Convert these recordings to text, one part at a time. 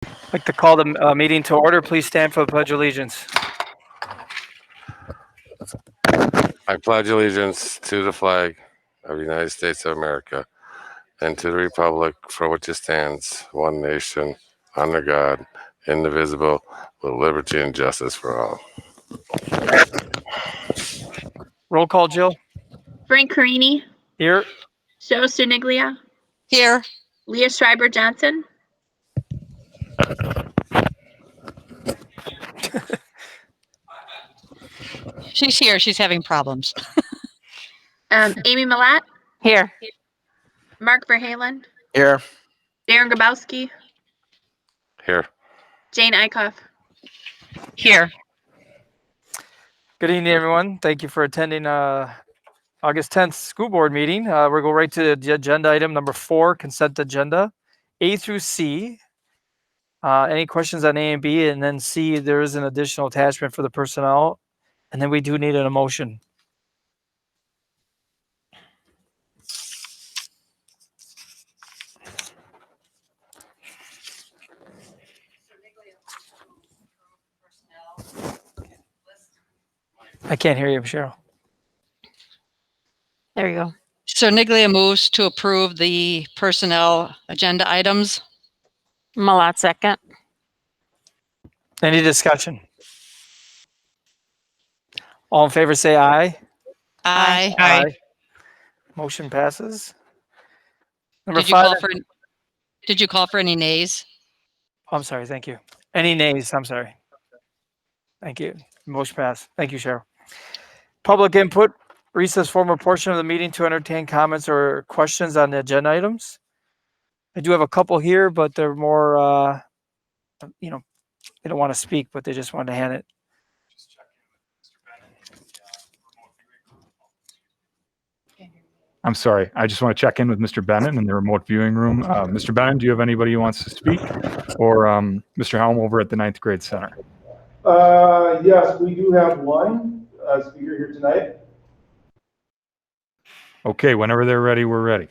I'd like to call the meeting to order. Please stand for the Pledge of Allegiance. I pledge allegiance to the flag of the United States of America and to the republic for which it stands, one nation, under God, indivisible, with liberty and justice for all. Roll call, Jill. Frank Carini, Here. Joe Cerniglia, Here. Leah Schreiber Johnson, She's here. She's having problems. Amy Malat, Here. Mark Verhalen, Here. Darren Grabowski, Here. Jane Eichhoff. Here. Good evening, everyone. Thank you for attending August 10th school board meeting. We'll go right to the agenda item number 4, consent agenda, A through C. Any questions on A and B? And then C, there is an additional attachment for the personnel. And then we do need an emotion. I can't hear you, Cheryl. There you go. Cerniglia moves to approve the personnel agenda items. Malat second. Any discussion? All in favor, say aye. Aye. Motion passes. Number Did you 5. call for? Did you call for any nays? I'm sorry. Thank you. Any nays? I'm sorry. Thank you. Motion passed. Thank you, Cheryl. Public input. Recess formal portion of the meeting to entertain comments or questions on the agenda items. I do have a couple here, but they're more, they don't want to speak, but they just want to hand it. I'm sorry. I just want to check in with Mr. Bennett in the remote viewing room. Mr. Bennett, do you have anybody who wants to speak? Or Mr. Helm over at the 9th grade center? Yes, we do have one speaker here tonight. Okay, whenever they're ready, we're ready.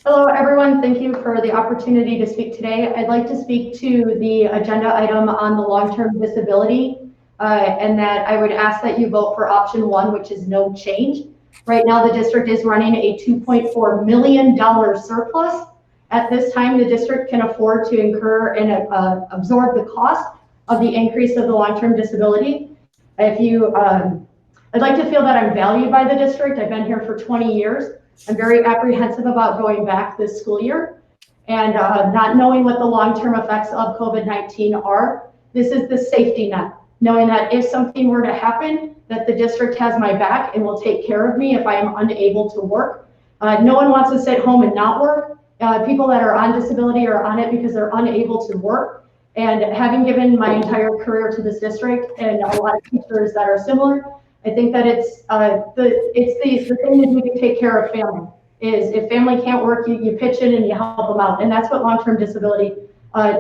Hello, everyone. Thank you for the opportunity to speak today. I'd like to speak to the agenda item on the long-term disability, and that I would ask that you vote for option 1, which is no change. Right now, the district is running a $2.4 million surplus. At this time, the district can afford to incur and absorb the cost of the increase of the long-term disability. I'd like to feel that I'm valued by the district. I've been here for 20 years. I'm very apprehensive about going back this school year and not knowing what the long-term effects of COVID-19 are. This is the safety net, knowing that if something were to happen, that the district has my back and will take care of me if I am unable to work. No one wants to sit home and not work. People that are on disability are on it because they're unable to work. And having given my entire career to this district and a lot of teachers that are similar, I think that it's the thing to do to take care of family. Is if family can't work, you pitch in and you help them out. And that's what long-term disability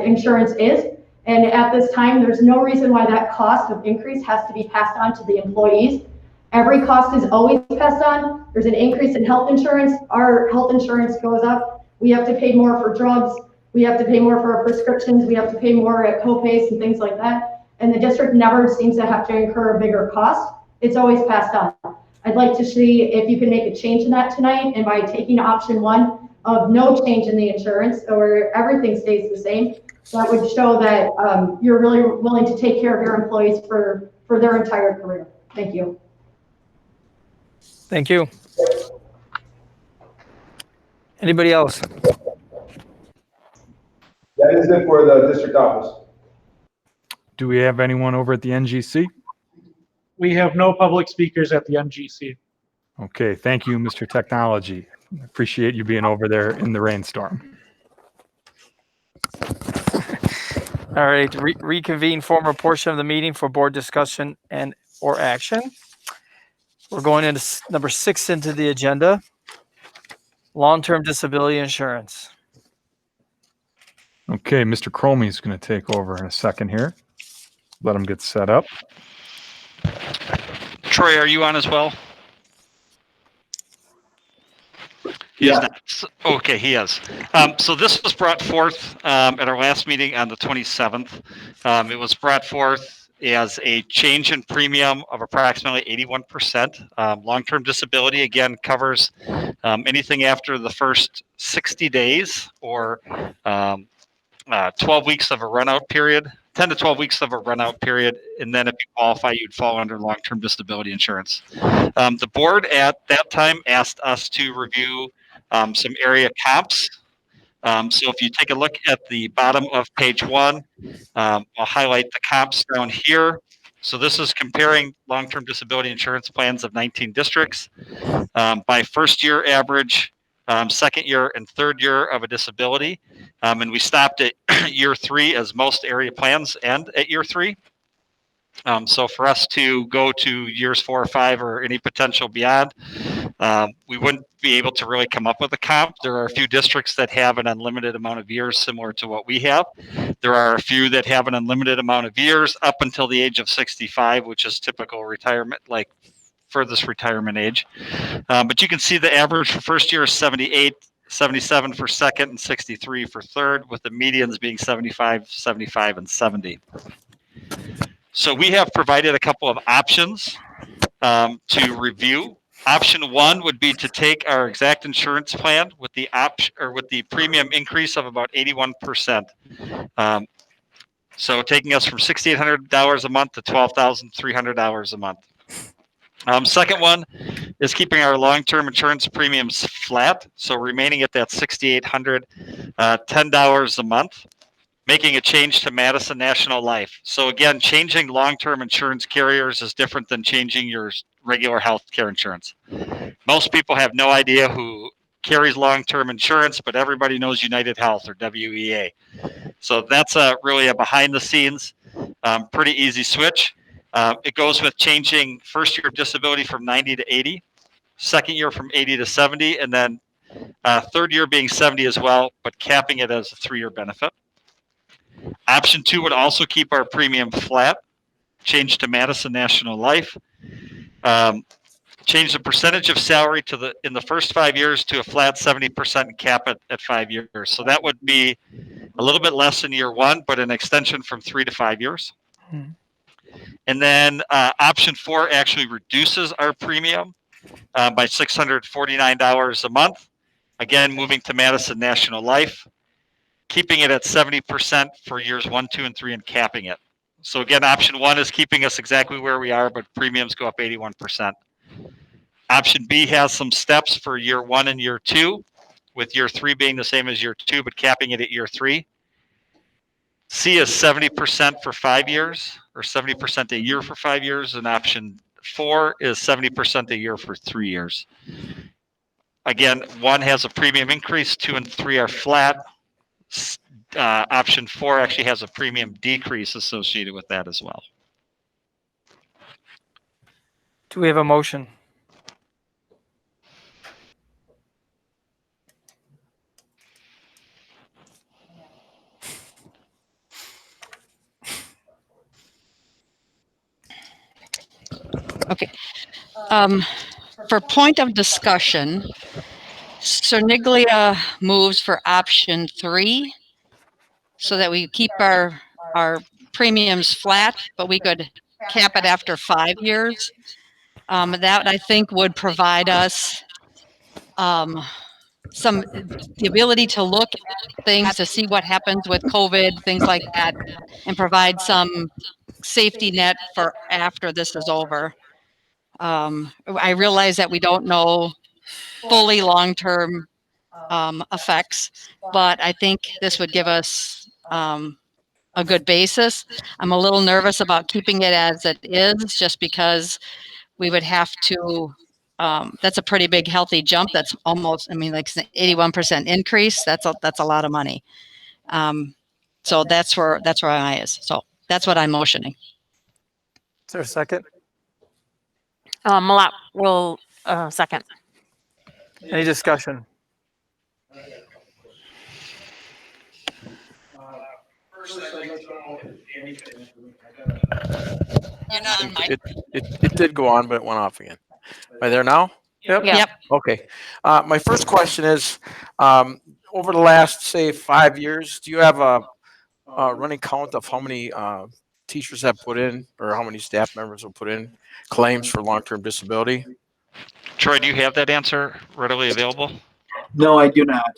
insurance is. And at this time, there's no reason why that cost of increase has to be passed on to the employees. Every cost is always passed on. There's an increase in health insurance. Our health insurance goes up. We have to pay more for drugs. We have to pay more for our prescriptions. We have to pay more at co-pays and things like that. And the district never seems to have to incur a bigger cost. It's always passed on. I'd like to see if you can make a change in that tonight, and by taking option 1 of no change in the insurance or everything stays the same, that would show that you're really willing to take care of your employees for their entire career. Thank you. Thank you. Anybody else? That is it for the district office. Do we have anyone over at the NGC? We have no public speakers at the NGC. Okay, thank you, Mr. Technology. Appreciate you being over there in the rainstorm. All right, reconvene formal portion of the meeting for board discussion and or action. We're going into number 6 into the agenda. Long-term disability insurance. Okay, Mr. Cromie is going to take over in a second here. Let him get set up. Troy, are you on as well? He is not. Okay, he is. So this was brought forth at our last meeting on the 27th. It was brought forth as a change in premium of approximately 81%. Long-term disability, again, covers anything after the first 60 days or 12 weeks of a run-out period, 10 to 12 weeks of a run-out period, and then if you qualify, you'd fall under long-term disability insurance. The board at that time asked us to review some area comps. So if you take a look at the bottom of page 1, I'll highlight the comps down here. So this is comparing long-term disability insurance plans of 19 districts by first year average, second year and third year of a disability. And we stopped at year 3 as most area plans end at year 3. So for us to go to years 4 or 5 or any potential beyond, we wouldn't be able to really come up with a comp. There are a few districts that have an unlimited amount of years similar to what we have. There are a few that have an unlimited amount of years up until the age of 65, which is typical retirement, like furthest retirement age. But you can see the average for first year is 78, 77 for second, and 63 for third, with the medians being 75, 75, and 70. So we have provided a couple of options to review. Option 1 would be to take our exact insurance plan with the premium increase of about 81%. So taking us from $6,800 a month to $12,300 a month. Second one is keeping our long-term insurance premiums flat, so remaining at that $6,800, $10 a month, making a change to Madison National Life. So again, changing long-term insurance carriers is different than changing your regular health care insurance. Most people have no idea who carries long-term insurance, but everybody knows United Health or WEA. So that's really a behind-the-scenes, pretty easy switch. It goes with changing first year of disability from 90 to 80, second year from 80 to 70, and then third year being 70 as well, but capping it as a 3-year benefit. Option 2 would also keep our premium flat, change to Madison National Life, change the percentage of salary in the first 5 years to a flat 70% and cap it at 5 years. So that would be a little bit less in year 1, but an extension from 3 to 5 years. And then option 4 actually reduces our premium by $649 a month. Again, moving to Madison National Life, keeping it at 70% for years 1, 2, and 3, and capping it. So again, option 1 is keeping us exactly where we are, but premiums go up 81%. Option B has some steps for year 1 and year 2, with year 3 being the same as year 2, but capping it at year 3. C is 70% for 5 years, or 70% a year for 5 years, and option 4 is 70% a year for 3 years. Again, 1 has a premium increase, 2 and 3 are flat. Option 4 actually has a premium decrease associated with that as well. Do we have a motion? Okay. For point of discussion, Cerniglia moves for option 3 so that we keep our premiums flat, but we could cap it after 5 years. That I think would provide us the ability to look at things to see what happens with COVID, things like that, and provide some safety net for after this is over. I realize that we don't know fully long-term effects, but I think this would give us a good basis. I'm a little nervous about keeping it as it is, just because we would have to, that's a pretty big healthy jump. That's almost, I mean, like an 81% increase. That's a lot of money. So that's where I is. So that's what I'm motioning. Is there a second? Malat will second. Any discussion? You're not on mic. It did go on, but it went off again. Am I there now? Yeah. Yep. Okay. My first question is, over the last, say, 5 years, do you have a running count of how many teachers have put in, or how many staff members have put in claims for long-term disability? Troy, do you have that answer readily available? No, I do not.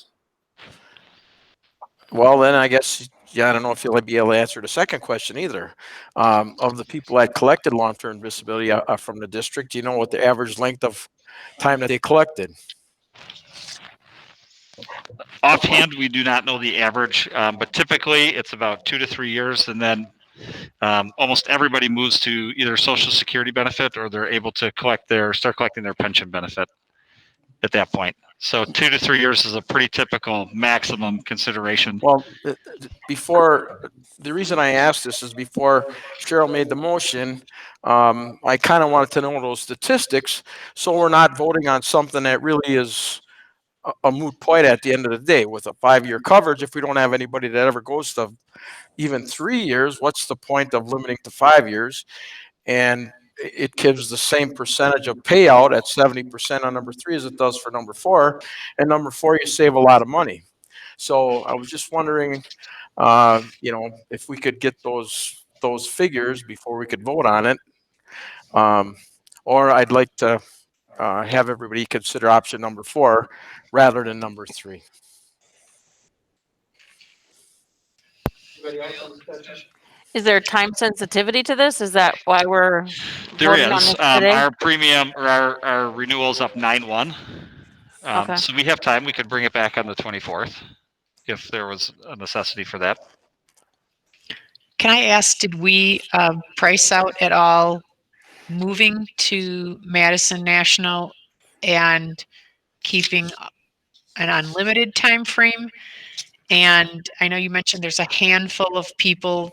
Well, then I guess, yeah, I don't know if you'll be able to answer the second question either. Of the people that collected long-term disability from the district, do you know what the average length of time that they collected? Offhand, we do not know the average, but typically it's about 2 to 3 years, and then almost everybody moves to either Social Security benefit or they're able to start collecting their pension benefit at that point. So 2 to 3 years is a pretty typical maximum consideration. Well, before, the reason I asked this is before Cheryl made the motion, I kind of wanted to know those statistics, so we're not voting on something that really is a moot point at the end of the day. With a 5-year coverage, if we don't have anybody that ever goes to even 3 years, what's the point of limiting to 5 years? And it gives the same percentage of payout at 70% on number 3 as it does for number 4. And number 4, you save a lot of money. So I was just wondering, if we could get those figures before we could vote on it. Or I'd like to have everybody consider option number 4 rather than number 3. Is there time sensitivity to this? Is that why we're There voting on is. this today? Our premium or our renewal's up 9/1. Okay. So we have time. We could bring it back on the 24th if there was a necessity for that. Can I ask, did we price out at all moving to Madison National and keeping an unlimited time frame? And I know you mentioned there's a handful of people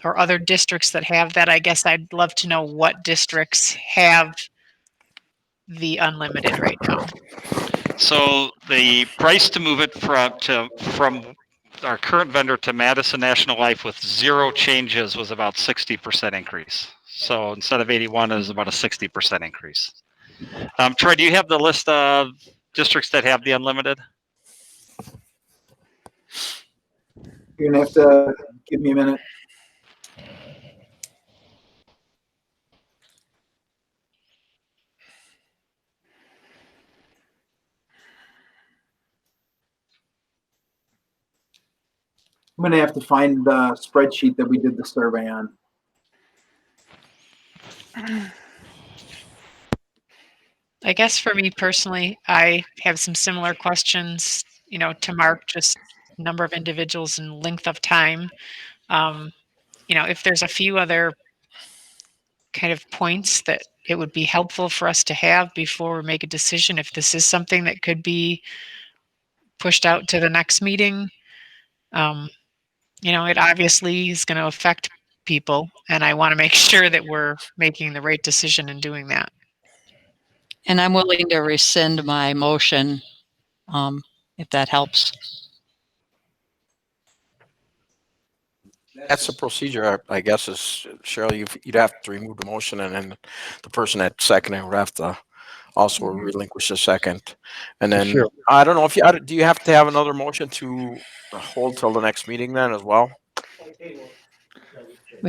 or other districts that have that. I guess I'd love to know what districts have the unlimited right now. So the price to move it from our current vendor to Madison National Life with 0 changes was about 60% increase. So instead of 81, it was about a 60% increase. Troy, do you have the list of districts that have the unlimited? You're gonna have to give me a minute. I'm gonna have to find the spreadsheet that we did the survey on. I guess for me personally, I have some similar questions, to Mark, just number of individuals and length of time. If there's a few other kind of points that it would be helpful for us to have before we make a decision, if this is something that could be pushed out to the next meeting. It obviously is going to affect people, and I want to make sure that we're making the right decision in doing that. And I'm willing to rescind my motion, if that helps. That's the procedure, I guess, is, Cheryl, you'd have to remove the motion, and then the person that seconded would have to also relinquish the second. And then, Sure. I don't know if do you have to have another motion to hold till the next meeting then as well?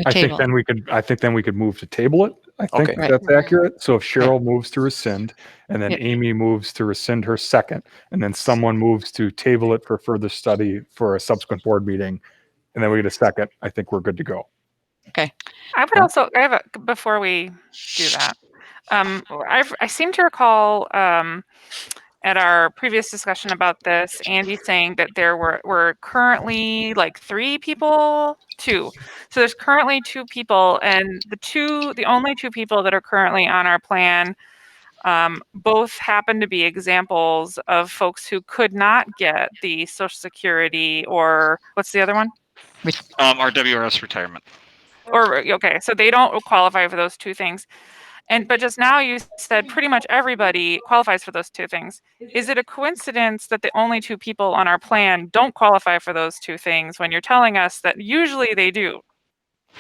I think then we could move to table it. I think Okay. that's accurate. So if Cheryl moves to rescind, and then Yep. Amy moves to rescind her second, and then someone moves to table it for further study for a subsequent board meeting, and then we get a second, I think we're good to go. Okay. I would also, before we do that, I seem to recall at our previous discussion about this, Andy saying that there were currently like 2. So there's currently 2 people, and the only 2 people that are currently on our plan, both happen to be examples of folks who could not get the Social Security, or what's the other one? Our WRS retirement. Okay, so they don't qualify for those 2 things. But just now you said pretty much everybody qualifies for those 2 things. Is it a coincidence that the only 2 people on our plan don't qualify for those 2 things when you're telling us that usually they do?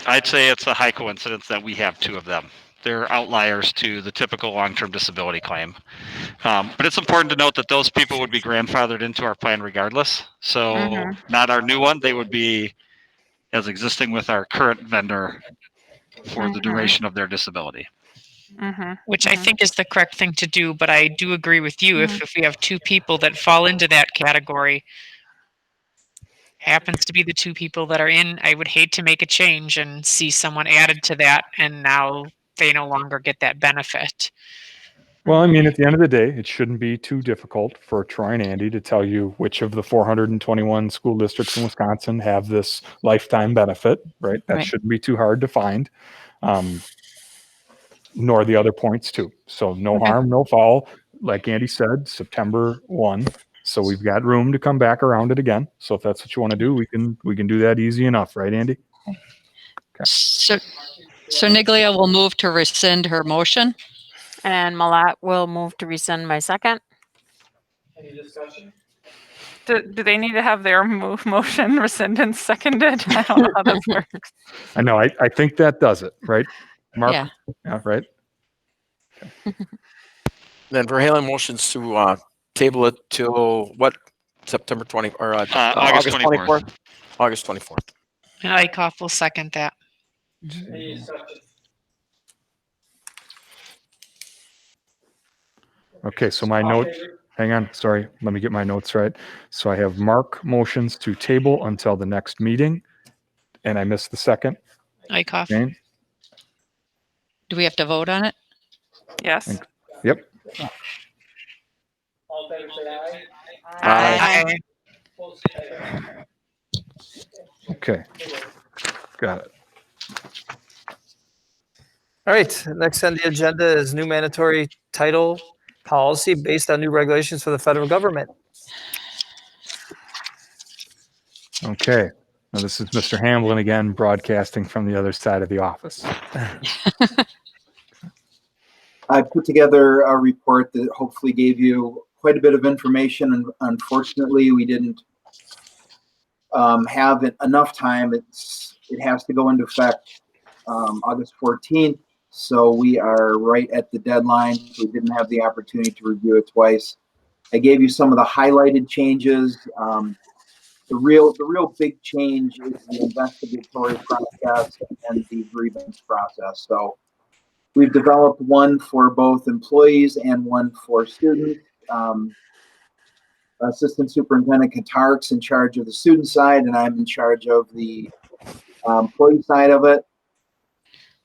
I'd say it's a high coincidence that we have 2 of them. they're outliers to the typical long-term disability claim. But it's important to note that those people would be grandfathered into our plan regardless. So not our new one, they would be as existing with our current vendor for the duration of their disability. Which I think is the correct thing to do, but I do agree with you. If we have two people that fall into that category, happens to be the two people that are in, I would hate to make a change and see someone added to that and now they no longer get that benefit. Well, I mean, at the end of the day, it shouldn't be too difficult for Troy and Andy to tell you which of the 421 school districts in Wisconsin have this lifetime benefit, right? That shouldn't be too hard to find. Nor the other points too. So no harm, no foul. Like Andy said, September 1. So we've got room to come back around it again. So if that's what you want to do, we can do that easy enough, right, Andy? Okay. So Niglia will move to rescind her motion. And Malat will move to rescind my second. Any discussion? Do they need to have their motion rescinded and seconded? I don't know how this works. I know. I think that does it, right, Mark? Yeah. Right. Then Verhaelen motions to table it till what? September 20 or August 24th. August 24th. And Eichhoff will second that. Any discussion? Okay. So my note. Hang on. Sorry. Let me get my notes right. So I have Mark motions to table until the next meeting, and I missed the second. Eichhoff. Jane? Do we have to vote on it? Yes. Yep. All in favor, say aye. Aye. Opposed, say nay. Okay. Got it. All right, next on the agenda is new mandatory title policy based on new regulations for the federal government. Okay. Now this is Mr. Hamblin again, broadcasting from the other side of the office. I put together a report that hopefully gave you quite a bit of information, and unfortunately, we didn't have enough time. It has to go into effect August 14th, so we are right at the deadline. We didn't have the opportunity to review it twice. I gave you some of the highlighted changes. The real big change is the investigatory process and the grievance process. So we've developed one for both employees and one for students. Assistant Superintendent Katark's in charge of the student side, and I'm in charge of the employee side of it.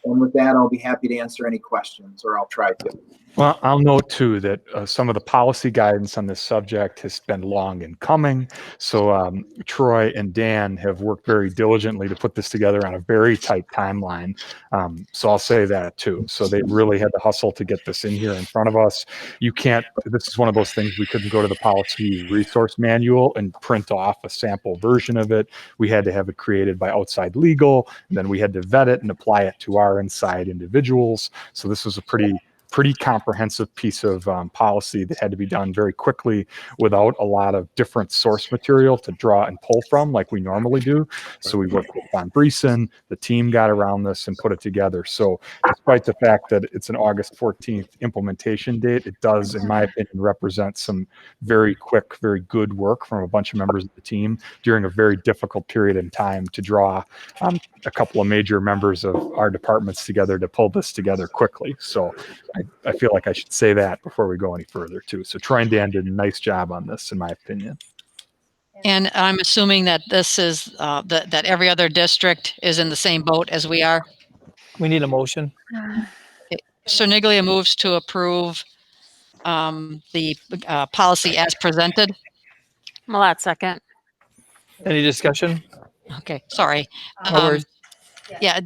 And with that, I'll be happy to answer any questions, or I'll try to. Well, I'll note too that some of the policy guidance on this subject has been long in coming. So Troy and Dan have worked very diligently to put this together on a very tight timeline. So I'll say that too. So they really had to hustle to get this in here in front of us. You can't, this is one of those things we couldn't go to the policy resource manual and print off a sample version of it. We had to have it created by outside legal, and then we had to vet it and apply it to our inside individuals. So this was a pretty comprehensive piece of policy that had to be done very quickly without a lot of different source material to draw and pull from like we normally do. So we worked with Von Briesen, the team got around this and put it together. So despite the fact that it's an August 14th implementation date, it does, in my opinion, represent some very quick, very good work from a bunch of members of the team during a very difficult period in time to draw a couple of major members of our departments together to pull this together quickly. So I feel like I should say that before we go any further too. So Troy and Dan did a nice job on this, in my opinion. And I'm assuming that this is that every other district is in the same boat as we are. We need a motion. So Niglia moves to approve the policy as presented. Malat second. Any discussion? Okay, sorry. No worries. Yeah,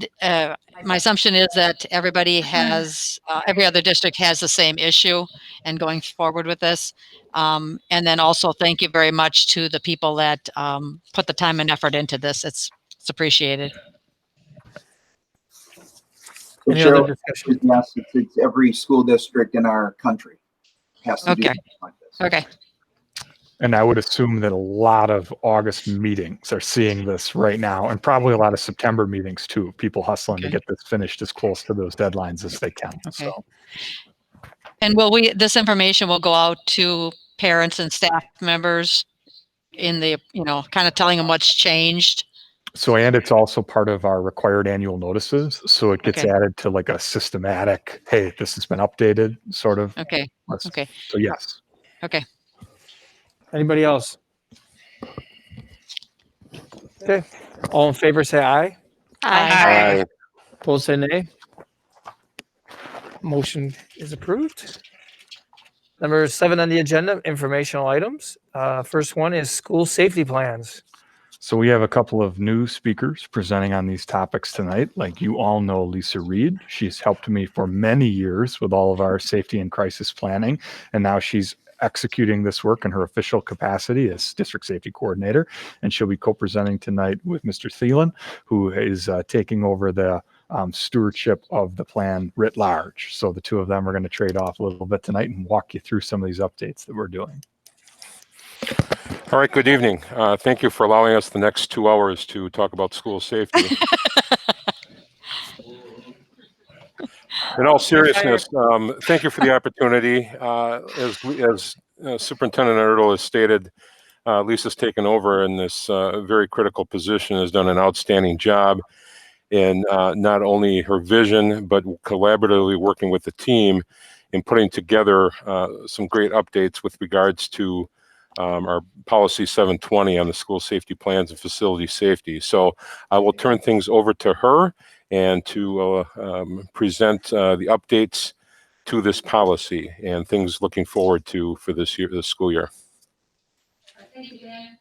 my assumption is that everybody has, every other district has the same issue and going forward with this. And then also thank you very much to the people that put the time and effort into this. It's appreciated. Any other discussion? Yes, it's every school district in our country has to do Okay. something like this. Okay. And I would assume that a lot of August meetings are seeing this right now, and probably a lot of September meetings too. People hustling to Okay. get this finished as close to those deadlines as they can. Okay. So And this information will go out to parents and staff members in the, kind of telling them what's changed. and it's also part of our required annual notices. So it gets Okay. added to like a systematic, hey, this has been updated sort of Okay. list. Okay. So yes. Okay. Anybody else? Okay. All in favor, say aye. Aye. Aye. Opposed, say nay. Motion is approved. Number 7 on the agenda, informational items. First one is school safety plans. So we have a couple of new speakers presenting on these topics tonight. Like you all know Lisa Reed. She's helped me for many years with all of our safety and crisis planning. And now she's executing this work in her official capacity as district safety coordinator. And she'll be co-presenting tonight with Mr. Thielen, who is taking over the stewardship of the plan writ large. So the two of them are going to trade off a little bit tonight and walk you through some of these updates that we're doing. All right, good evening. Thank you for allowing us the next 2 hours to talk about school safety. In all seriousness, thank you for the opportunity. As Superintendent Ertl has stated, Lisa's taken over in this very critical position, has done an outstanding job in not only her vision, but collaboratively working with the team in putting together some great updates with regards to our policy 720 on the school safety plans and facility safety. So I will turn things over to her and to present the updates to this policy and things looking forward to for this school year. Thank you, Dan.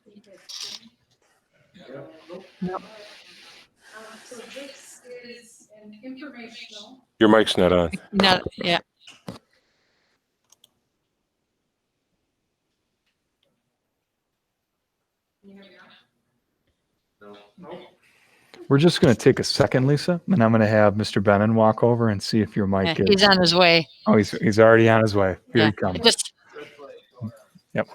Yep. So this is an informational. Your mic's not on. No, yeah. We're just going to take a second, Lisa, and I'm going to have Mr. Bennon walk over and see if your Yeah, mic is. he's on his way. Oh, he's already on his way. Here Yeah. he comes. Just Yep.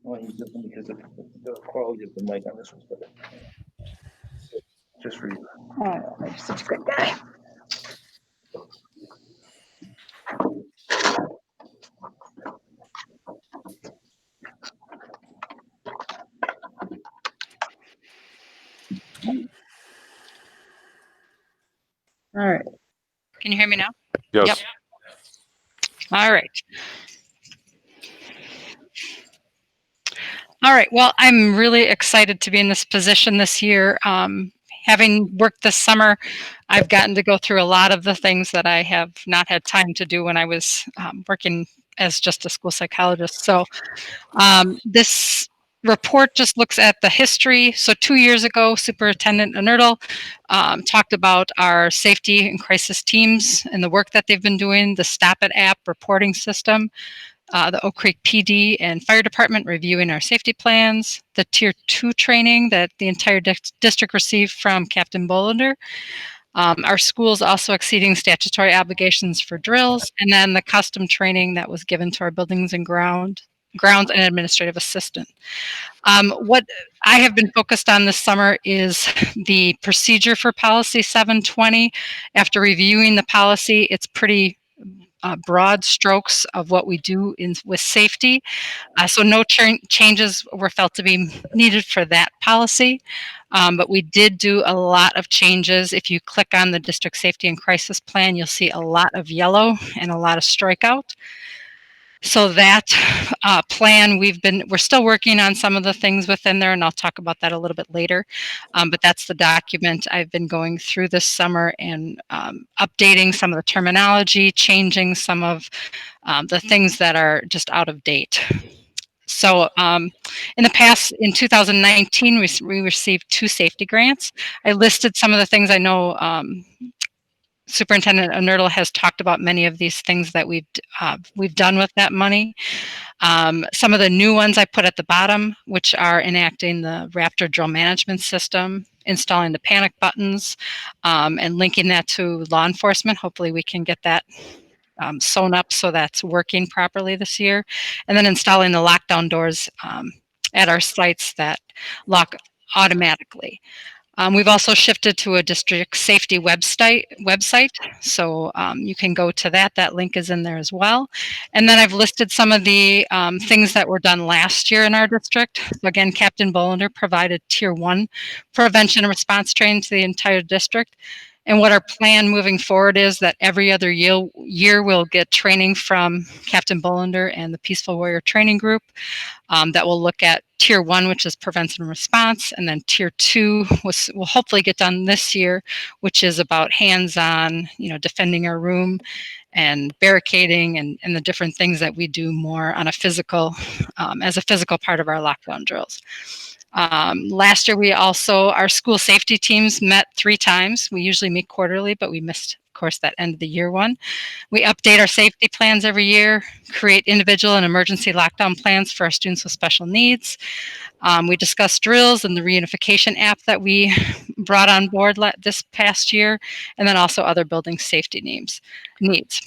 Well, he's different because the quality of the mic on this one's better. Just for you. Oh, you're such a good guy. All right. Can you hear me now? Yes. Yep. All right. All right. Well, I'm really excited to be in this position this year. Having worked this summer, I've gotten to go through a lot of the things that I have not had time to do when I was working as just a school psychologist. So this report just looks at the history. So 2 years ago, Superintendent Ertl talked about our safety and crisis teams and the work that they've been doing, the Stop It app reporting system, the Oak Creek PD and Fire Department reviewing our safety plans, the Tier 2 training that the entire district received from Captain Bolender, our schools also exceeding statutory obligations for drills, and then the custom training that was given to our buildings and grounds and administrative assistant. What I have been focused on this summer is the procedure for policy 720. After reviewing the policy, it's pretty broad strokes of what we do with safety. So no changes were felt to be needed for that policy. But we did do a lot of changes. If you click on the district safety and crisis plan, you'll see a lot of yellow and a lot of strikeout. So that plan, we're still working on some of the things within there, and I'll talk about that a little bit later. But that's the document I've been going through this summer and updating some of the terminology, changing some of the things that are just out of date. So in the past, in 2019, we received 2 safety grants. I listed some of the things I know Superintendent Nerdle has talked about many of these things that we've done with that money. Some of the new ones I put at the bottom, which are enacting the Raptor drill management system, installing the panic buttons, and linking that to law enforcement. Hopefully we can get that sewn up so that's working properly this year. And then installing the lockdown doors at our sites that lock automatically. We've also shifted to a district safety website, so you can go to that. That link is in there as well. And then I've listed some of the things that were done last year in our district. So again, Captain Bolander provided Tier 1 prevention and response training to the entire district. And what our plan moving forward is that every other year we'll get training from Captain Bolander and the Peaceful Warrior Training Group that will look at Tier 1, which is prevention and response, and then Tier 2 will hopefully get done this year, which is about hands-on, defending our room and barricading and the different things that we do more on a physical, as a physical part of our lockdown drills. Last year, our school safety teams met 3 times. We usually meet quarterly, but we missed, of course, that end of the year one. We update our safety plans every year, create individual and emergency lockdown plans for our students with special needs. We discuss drills and the reunification app that we brought on board this past year, and then also other building safety needs.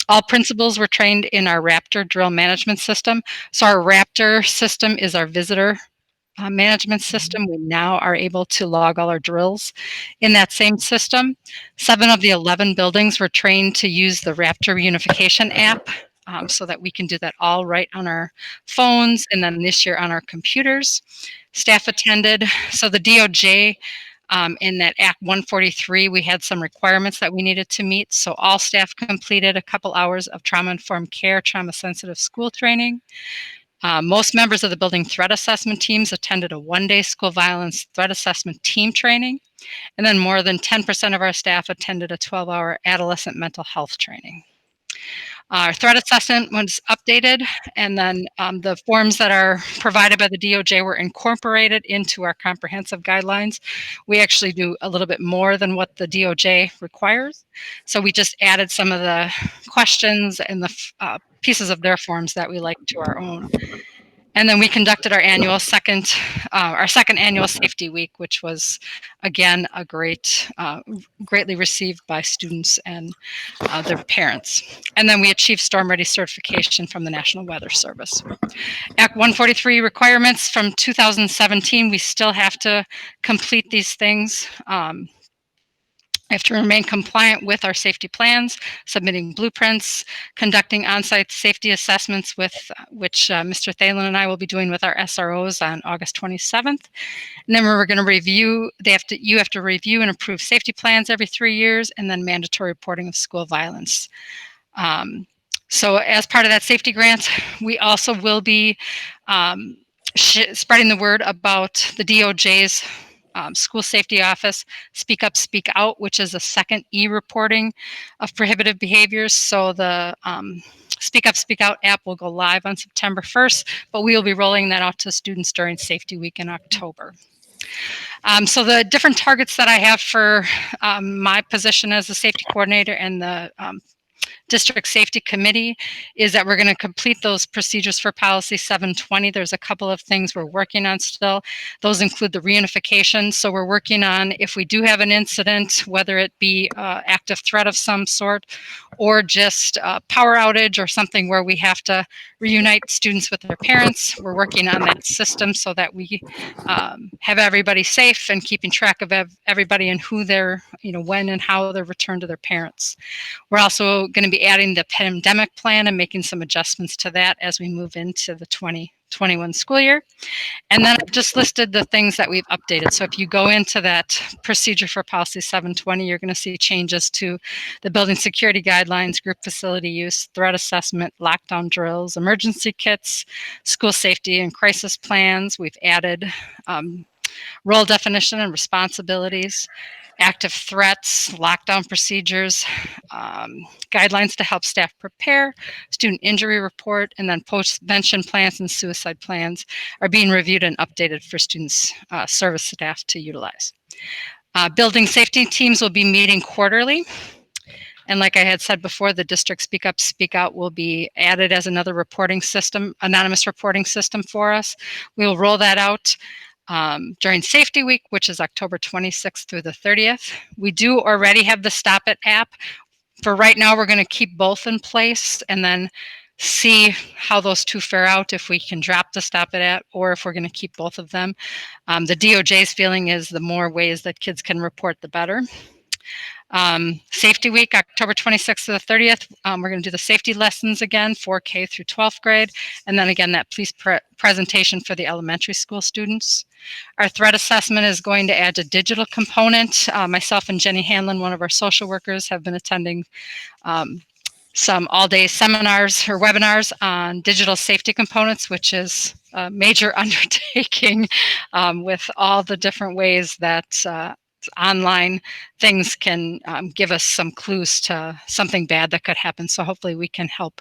All principals were trained in our Raptor drill management system. So our Raptor system is our visitor management system. We now are able to log all our drills in that same system. 7 of the 11 buildings were trained to use the Raptor Reunification app so that we can do that all right on our phones, and then this year on our computers. Staff attended. So the DOJ in that Act 143, we had some requirements that we needed to meet. So all staff completed a couple hours of trauma-informed care, trauma-sensitive school training. Most members of the building threat assessment teams attended a 1-day school violence threat assessment team training, and then more than 10% of our staff attended a 12-hour adolescent mental health training. Our threat assessment was updated, and then the forms that are provided by the DOJ were incorporated into our comprehensive guidelines. We actually do a little bit more than what the DOJ requires. So we just added some of the questions and the pieces of their forms that we like to our own. And then we conducted our second annual safety week, which was again a greatly received by students and their parents. And then we achieved storm ready certification from the National Weather Service. Act 143 requirements from 2017, we still have to complete these things. We have to remain compliant with our safety plans, submitting blueprints, conducting on-site safety assessments, which Mr. Thalen and I will be doing with our SROs on August 27th. And then we're going to review, you have to review and approve safety plans every 3 years, and then mandatory reporting of school violence. So as part of that safety grant, we also will be spreading the word about the DOJ's School Safety Office, Speak Up, Speak Out, which is a second e-reporting of prohibitive behaviors. So the Speak Up, Speak Out app will go live on September 1st, but we will be rolling that out to students during Safety Week in October. So the different targets that I have for my position as the safety coordinator and the District Safety Committee is that we're going to complete those procedures for Policy 720. There's a couple of things we're working on still. Those include the reunification. So we're working on, if we do have an incident, whether it be active threat of some sort or just a power outage or something where we have to reunite students with their parents, we're working on that system so that we have everybody safe and keeping track of everybody and who they're, when and how they're returned to their parents. We're also going to be adding the pandemic plan and making some adjustments to that as we move into the 2021 school year. And then I've just listed the things that we've updated. So if you go into that procedure for Policy 720, you're going to see changes to the building security guidelines, group facility use, threat assessment, lockdown drills, emergency kits, school safety and crisis plans. We've added role definition and responsibilities. active threats, lockdown procedures, guidelines to help staff prepare, student injury report, and then post-vention plans and suicide plans are being reviewed and updated for students, service staff to utilize. Building safety teams will be meeting quarterly. And like I had said before, the district Speak Up, Speak Out will be added as another reporting system, anonymous reporting system for us. We will roll that out during Safety Week, which is October 26th through the 30th. We do already have the Stop It app. For right now, we're going to keep both in place and then see how those two fare out, if we can drop the Stop It app or if we're going to keep both of them. The DOJ's feeling is the more ways that kids can report, the better. Safety Week, October 26th to the 30th. We're going to do the safety lessons again, 4K through 12th grade. And then again, that police presentation for the elementary school students. Our threat assessment is going to add a digital component. Myself and Jenny Hanlon, one of our social workers, have been attending some all-day seminars or webinars on digital safety components, which is a major undertaking with all the different ways that online things can give us some clues to something bad that could happen. So hopefully we can help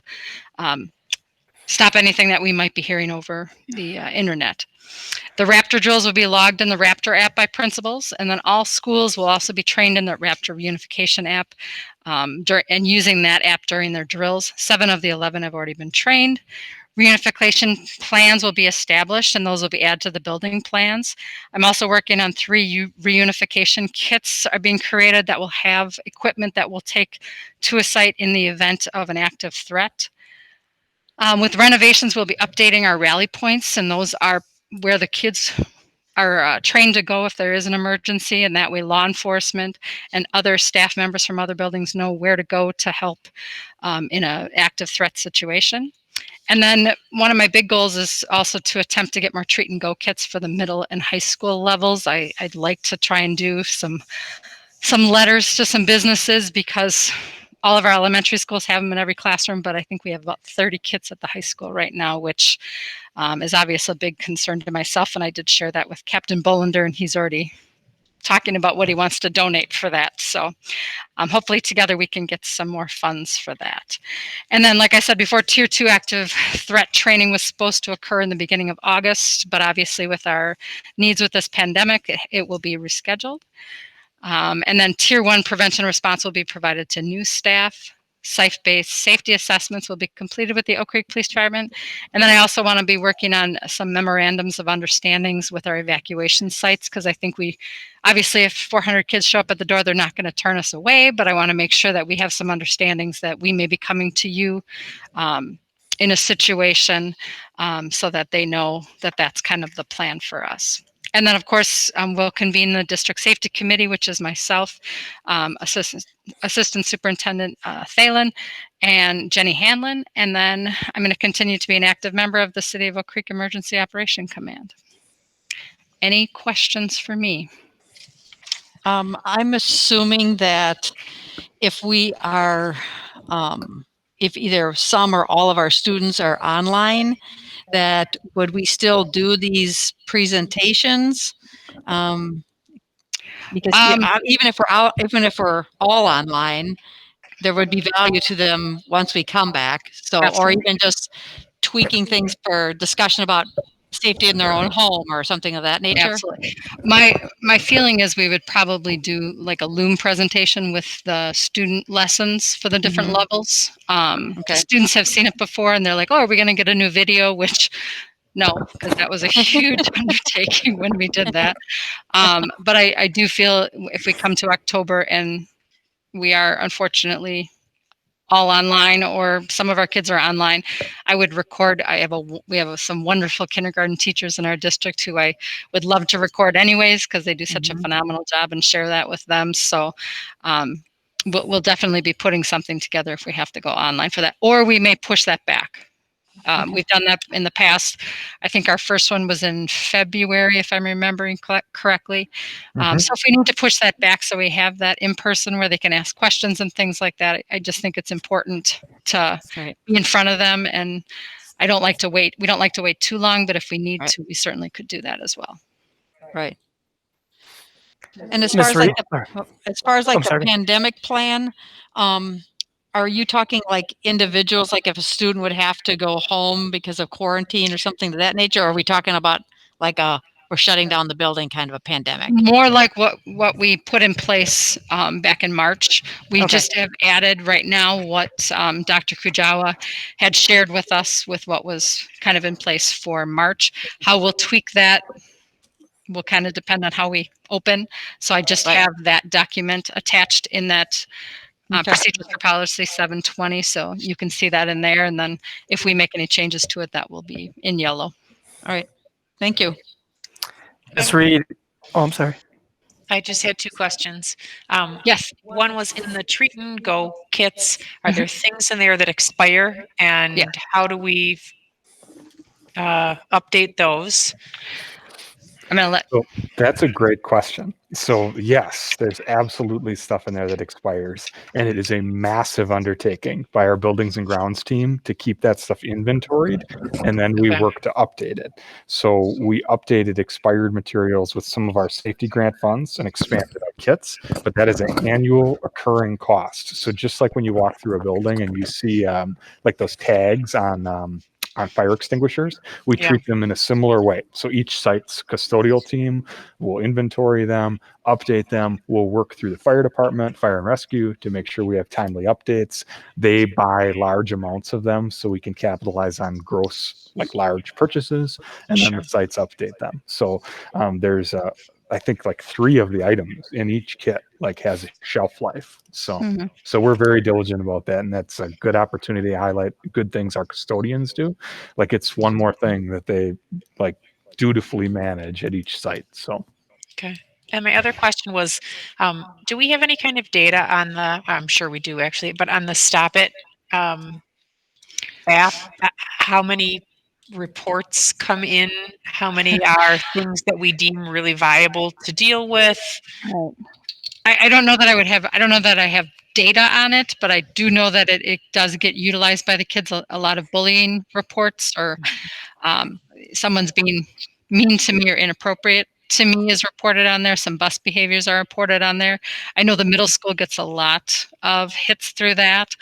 stop anything that we might be hearing over the internet. The Raptor drills will be logged in the Raptor app by principals, and then all schools will also be trained in the Raptor Reunification app and using that app during their drills. 7 of the 11 have already been trained. Reunification plans will be established, and those will be added to the building plans. I'm also working on 3 reunification kits are being created that will have equipment that will take to a site in the event of an active threat. With renovations, we'll be updating our rally points, and those are where the kids are trained to go if there is an emergency, and that way law enforcement and other staff members from other buildings know where to go to help in an active threat situation. And then one of my big goals is also to attempt to get more treat and go kits for the middle and high school levels. I'd like to try and do some letters to some businesses, because all of our elementary schools have them in every classroom, but I think we have about 30 kits at the high school right now, which is obviously a big concern to myself. And I did share that with Captain Bolander, and he's already talking about what he wants to donate for that. So hopefully together we can get some more funds for that. And then, like I said before, Tier 2 active threat training was supposed to occur in the beginning of August, but obviously with our needs with this pandemic, it will be rescheduled. And then Tier 1 prevention response will be provided to new staff. Site-based safety assessments will be completed with the Oak Creek Police Department. And then I also want to be working on some memorandums of understandings with our evacuation sites, because I think obviously if 400 kids show up at the door, they're not going to turn us away, but I want to make sure that we have some understandings that we may be coming to you in a situation so that they know that that's kind of the plan for us. And then, of course, we'll convene the District Safety Committee, which is myself, Assistant Superintendent Thalen, and Jenny Hanlon. And then I'm going to continue to be an active member of the City of Oak Creek Emergency Operation Command. Any questions for me? I'm assuming that if we are, if either some or all of our students are online, that would we still do these presentations? Because even if we're all online, there would be value to them once we come back. So, or even just tweaking things for discussion about safety in their own home or something of that nature. Absolutely. My feeling is we would probably do like a Loom presentation with the student lessons for the different levels. Students have seen it before and they're like, oh, are we going to get a new video? Which no, because that was a huge undertaking when we did that. But I do feel if we come to October and we are unfortunately all online, or some of our kids are online, I would record. We have some wonderful kindergarten teachers in our district who I would love to record anyways, because they do such a phenomenal job, and share that with them. So we'll definitely be putting something together if we have to go online for that, or we may push that back. We've done that in the past. I think our first one was in February, if I'm remembering correctly. So if we need to push that back so we have that in person where they can ask questions and things like that, I just think it's important to be in front of them. And I don't like to wait. We don't like to wait too long, but if we need to, we certainly could do that as well. Right. And as Ms. far as like Reed? as far as like I'm the sorry. pandemic plan, are you talking like individuals, like if a student would have to go home because of quarantine or something of that nature? Or are we talking about like we're shutting down the building kind of a pandemic? More like what we put in place back in March. We Okay. just have added right now what Dr. Kujawa had shared with us with what was kind of in place for March. How we'll tweak that will kind of depend on how we open. So I just have that document attached in that procedures for policy 720. So you can see that in there. And then if we make any changes to it, that will be in yellow. All right. Thank you. Ms. Reed? Oh, I'm sorry. I just had two questions. Yes. One was in the Treat and Go kits. Are there things in there that expire, and how do we update those? I'm going to let. So that's a great question. So yes, there's absolutely stuff in there that expires, and it is a massive undertaking by our buildings and grounds team to keep that stuff inventoried, and then we work to update it. So we updated expired materials with some of our safety grant funds and expanded our kits, but that is an annual occurring cost. So just like when you walk through a building and you see like those tags on fire extinguishers, we treat them in a similar way. So each site's custodial team will inventory them, update them. We'll work through the fire department, fire and rescue to make sure we have timely updates. They buy large amounts of them so we can capitalize on gross, like large purchases, and then the sites update them. So there's I think like 3 of the items in each kit like has a shelf life. So so we're very diligent about that, and that's a good opportunity to highlight good things our custodians do. Like it's one more thing that they like dutifully manage at each site. So Okay. And my other question was, do we have any kind of data on the, I'm sure we do actually, but on the Stop It app, how many reports come in? How many are things that we deem really viable to deal with? I don't know that I don't know that I have data on it, but I do know that it does get utilized by the kids. A lot of bullying reports or someone's being mean to me or inappropriate to me is reported on there. Some bus behaviors are reported on there. I know the middle school gets a lot of hits through that.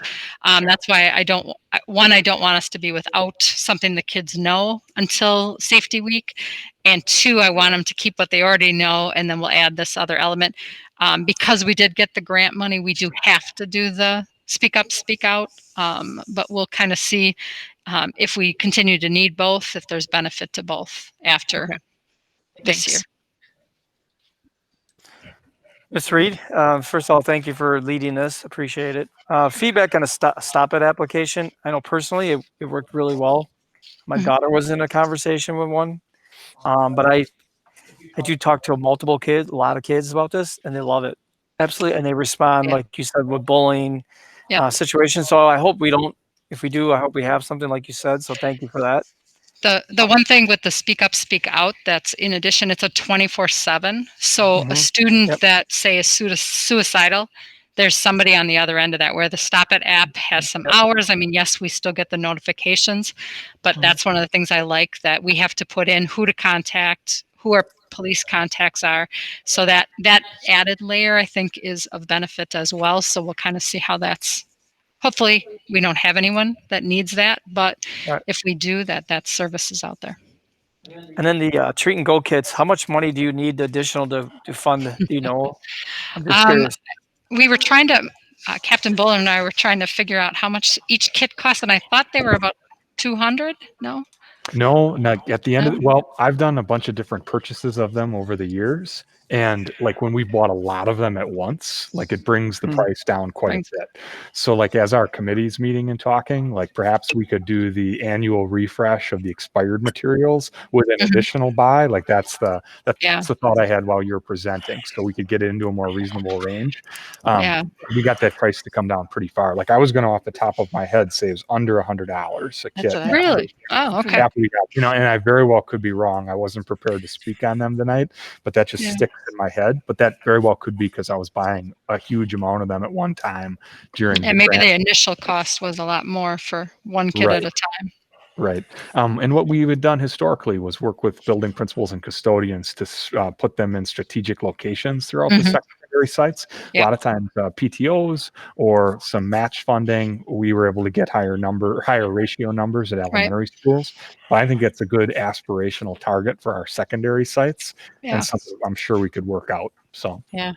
That's why I don't want us to be without something the kids know until safety week. And 2, I want them to keep what they already know. And then we'll add this other element. Because we did get the grant money, we do have to do the speak up, speak out. But we'll kind of see if we continue to need both, if there's benefit to both after this year. Ms. Reed, first of all, thank you for leading this. Appreciate it. Feedback on a Stop It application. I know personally it worked really well. My daughter was in a conversation with one, but I do talk to multiple kids, a lot of kids about this, and they love it. Absolutely. And they respond, like you said, with bullying situations. So I hope we don't, if we do, I hope we have something like you said. So thank you for that. The one thing with the speak up, speak out, that's in addition, it's a 24/7. So a student that say is suicidal, there's somebody on the other end of that, where the Stop It app has some hours. I mean, yes, we still get the notifications, but that's one of the things I like, that we have to put in who to contact, who our police contacts are. So that added layer, I think, is of benefit as well. So we'll kind of see how that's. Hopefully we don't have anyone that needs that, but if we do, that service is out there. And then the Treat and Go kits, how much money do you need additional to fund? Do you know? I'm just curious. We were trying to, Captain Buller and I were trying to figure out how much each kit cost, and I thought they were about 200. No? No, not at the end of the, well, I've done a bunch of different purchases of them over the years. And like when we bought a lot of them at once, like it brings the price down quite a bit. So like as our committee's meeting and talking, like perhaps we could do the annual refresh of the expired materials with an additional buy. Like that's the thought I had while you were presenting. So we could get it into a more reasonable range. We got that price to come down pretty far. Like I was going to off the top of my head say it was under $100 a kit. Really? Oh, okay. You know, and I very well could be wrong. I wasn't prepared to speak on them tonight, but that just sticks in my head. But that very well could be because I was buying a huge amount of them at one time during. And maybe the initial cost was a lot more for one kit at a time. Right. And what we had done historically was work with building principals and custodians to put them in strategic locations throughout the secondary sites. A lot of times PTOs or some match funding, we were able to get higher ratio numbers at elementary schools. But I think it's a good aspirational target for our secondary sites and something I'm sure we could work out. So, yeah.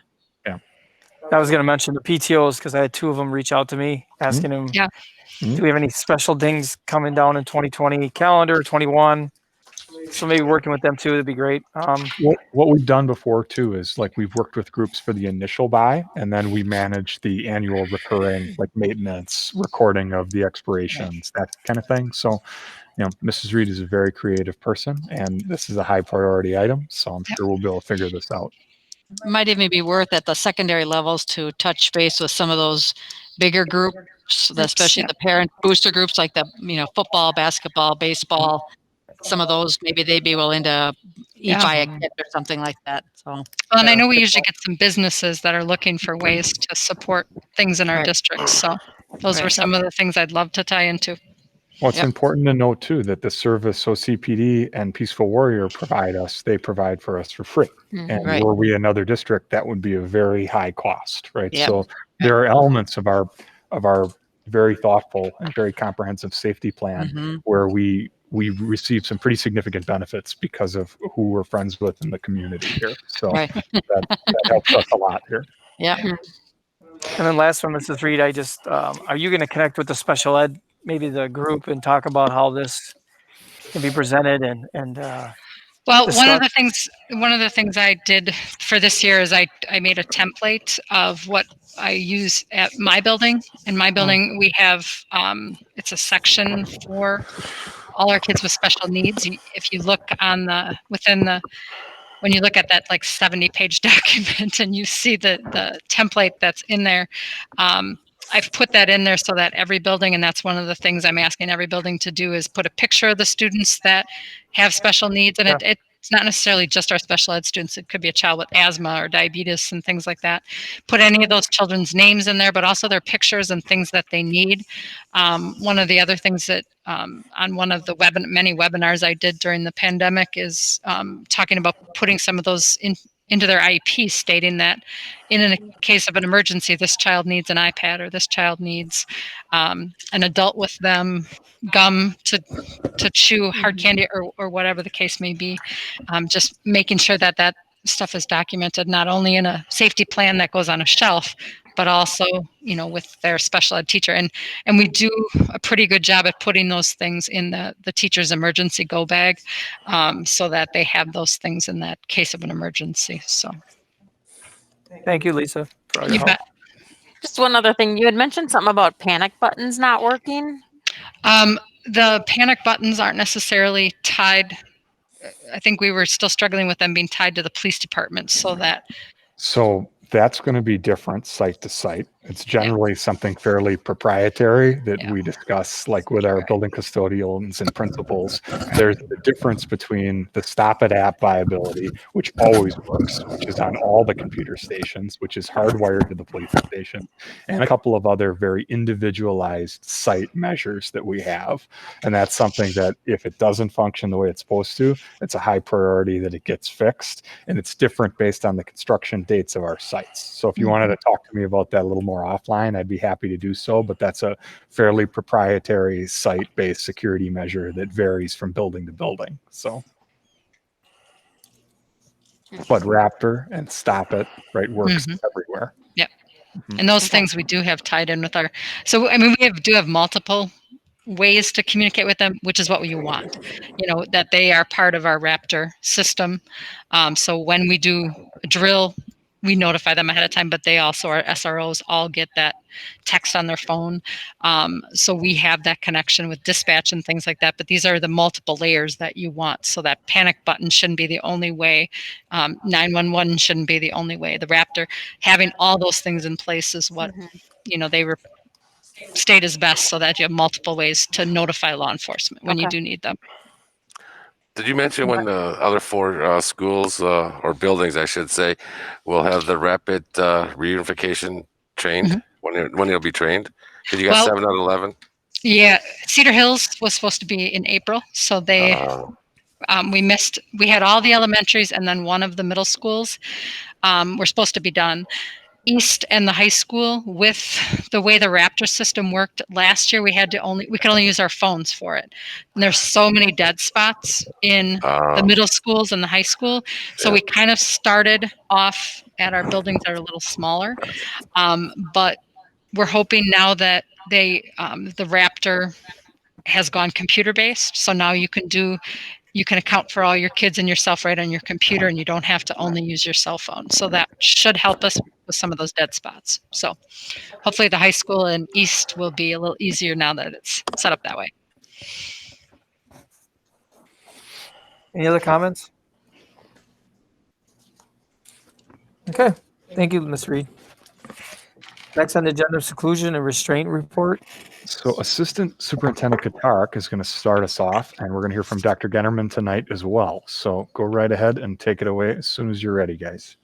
I was going to mention the PTOs because I had 2 of them reach out to me asking them, do we have any special things coming down in 2020 calendar, 21? So maybe working with them too, that'd be great. What we've done before too is like we've worked with groups for the initial buy, and then we manage the annual recurring like maintenance, recording of the expirations, that kind of thing. So, you know, Mrs. Reed is a very creative person, and this is a high priority item. So I'm sure we'll be able to figure this out. Might even be worth at the secondary levels to touch base with some of those bigger groups, especially the parent booster groups like the, football, basketball, baseball, some of those, maybe they'd be willing to buy a kit or something like that. So, Well, and I know we usually get some businesses that are looking for ways to support things in our districts. So those were some of the things I'd love to tie into. Well, it's important to note too that the service OCPD and Peaceful Warrior they provide for us for free. And were we another district, that would be a very high cost, right? So there are elements of our very thoughtful and very comprehensive safety plan where we receive some pretty significant benefits because of who we're friends with in the community here. So that helps us a lot here. Yeah. And then last one, Mrs. Reed, I just, are you going to connect with the special ed, maybe the group, and talk about how this can be presented and well, one of the things I did for this year is I made a template of what I use at my building. In my building, we have, it's a section for all our kids with special needs. If you look on when you look at that like 70-page document and you see the template that's in there, I've put that in there so that every building, and that's one of the things I'm asking every building to do, is put a picture of the students that have special needs. And it's not necessarily just our special ed students. It could be a child with asthma or diabetes and things like that. Put any of those children's names in there, but also their pictures and things that they need. One of the other things that on one of the many webinars I did during the pandemic is talking about putting some of those into their IEP, stating that in a case of an emergency, this child needs an iPad or this child needs an adult with them, gum to chew, hard candy, or whatever the case may be. Just making sure that stuff is documented, not only in a safety plan that goes on a shelf, but also, with their special ed teacher. And we do a pretty good job at putting those things in the teacher's emergency go bag, so that they have those things in that case of an emergency. So. Thank you, Lisa. For all your You help. bet. Just one other thing. You had mentioned something about panic buttons not working. The panic buttons aren't necessarily tied. I think we were still struggling with them being tied to the police department, so that's going to be different site to site. It's generally something fairly proprietary that we discuss, like with our building custodians and principals. There's the difference between the Stop It app viability, which always works, which is on all the computer stations, which is hardwired to the police station, and a couple of other very individualized site measures that we have. And that's something that if it doesn't function the way it's supposed to, it's a high priority that it gets fixed. And it's different based on the construction dates of our sites. So if you wanted to talk to me about that a little more offline, I'd be happy to do so, but that's a fairly proprietary site-based security measure that varies from building to building. So, but Raptor and Stop It, works everywhere. Yep. And those things we do have tied in with so I mean, we do have multiple ways to communicate with them, which is what you want, that they are part of our Raptor system. So when we do a drill, we notify them ahead of time, but they also, our SROs all get that text on their phone. So we have that connection with dispatch and things like that, but these are the multiple layers that you want. So that panic button shouldn't be the only way. 911 shouldn't be the only way. The Raptor, having all those things in place is what, they state is best, so that you have multiple ways to notify law enforcement when you do need them. Did you mention when the other 4 schools or buildings, I should say, will have the rapid reunification trained? When it'll be trained? Because you got 7 out of 11. Yeah, Cedar Hills was supposed to be in April, so we had all the elementaries and then one of the middle schools were supposed to be done. East and the high school, with the way the Raptor system worked last year, we could only use our phones for it. And there's so many dead spots in the middle schools and the high school. So we kind of started off at our buildings that are a little smaller. But we're hoping now that the Raptor has gone computer based. So now you can account for all your kids and yourself right on your computer, and you don't have to only use your cell phone. So that should help us with some of those dead spots. So hopefully the high school and East will be a little easier now that it's set up that way. Any other comments? Okay, thank you, Ms. Reed. Next on the agenda, seclusion and restraint report. So Assistant Superintendent Katark is going to start us off, and we're going to hear from Dr. Gennerman tonight as well. So go right ahead and take it away as soon as you're ready, guys.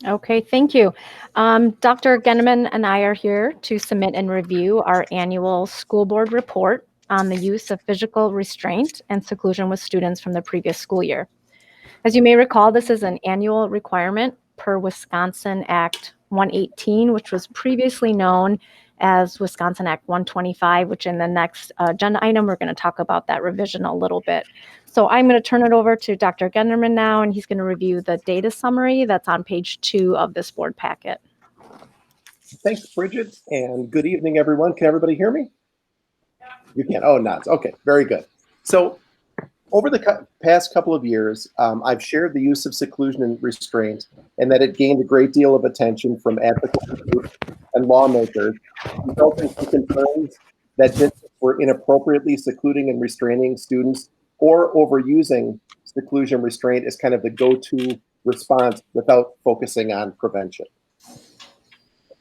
Okay, thank you. Dr. Gennerman and I are here to submit and review our annual school board report on the use of physical restraint and seclusion with students from the previous school year. As you may recall, this is an annual requirement per Wisconsin Act 118, which was previously known as Wisconsin Act 125, which in the next agenda item, we're going to talk about that revision a little bit. So I'm going to turn it over to Dr. Gennerman now, and he's going to review the data summary that's on page 2 of this board packet. Thanks, Bridget, and good evening, everyone. Can everybody hear me? You can. Oh, nods. Okay, very good. So over the past couple of years, I've shared the use of seclusion and restraint, and that it gained a great deal of attention from advocates groups and lawmakers, resulting from concerns that districts were inappropriately secluding and restraining students or overusing seclusion restraint as kind of the go-to response without focusing on prevention.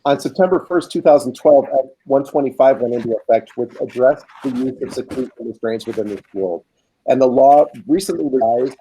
On September 1st, 2012, Act 125 went into effect, which addressed the use of seclusion restraints within the school. And the law recently revised,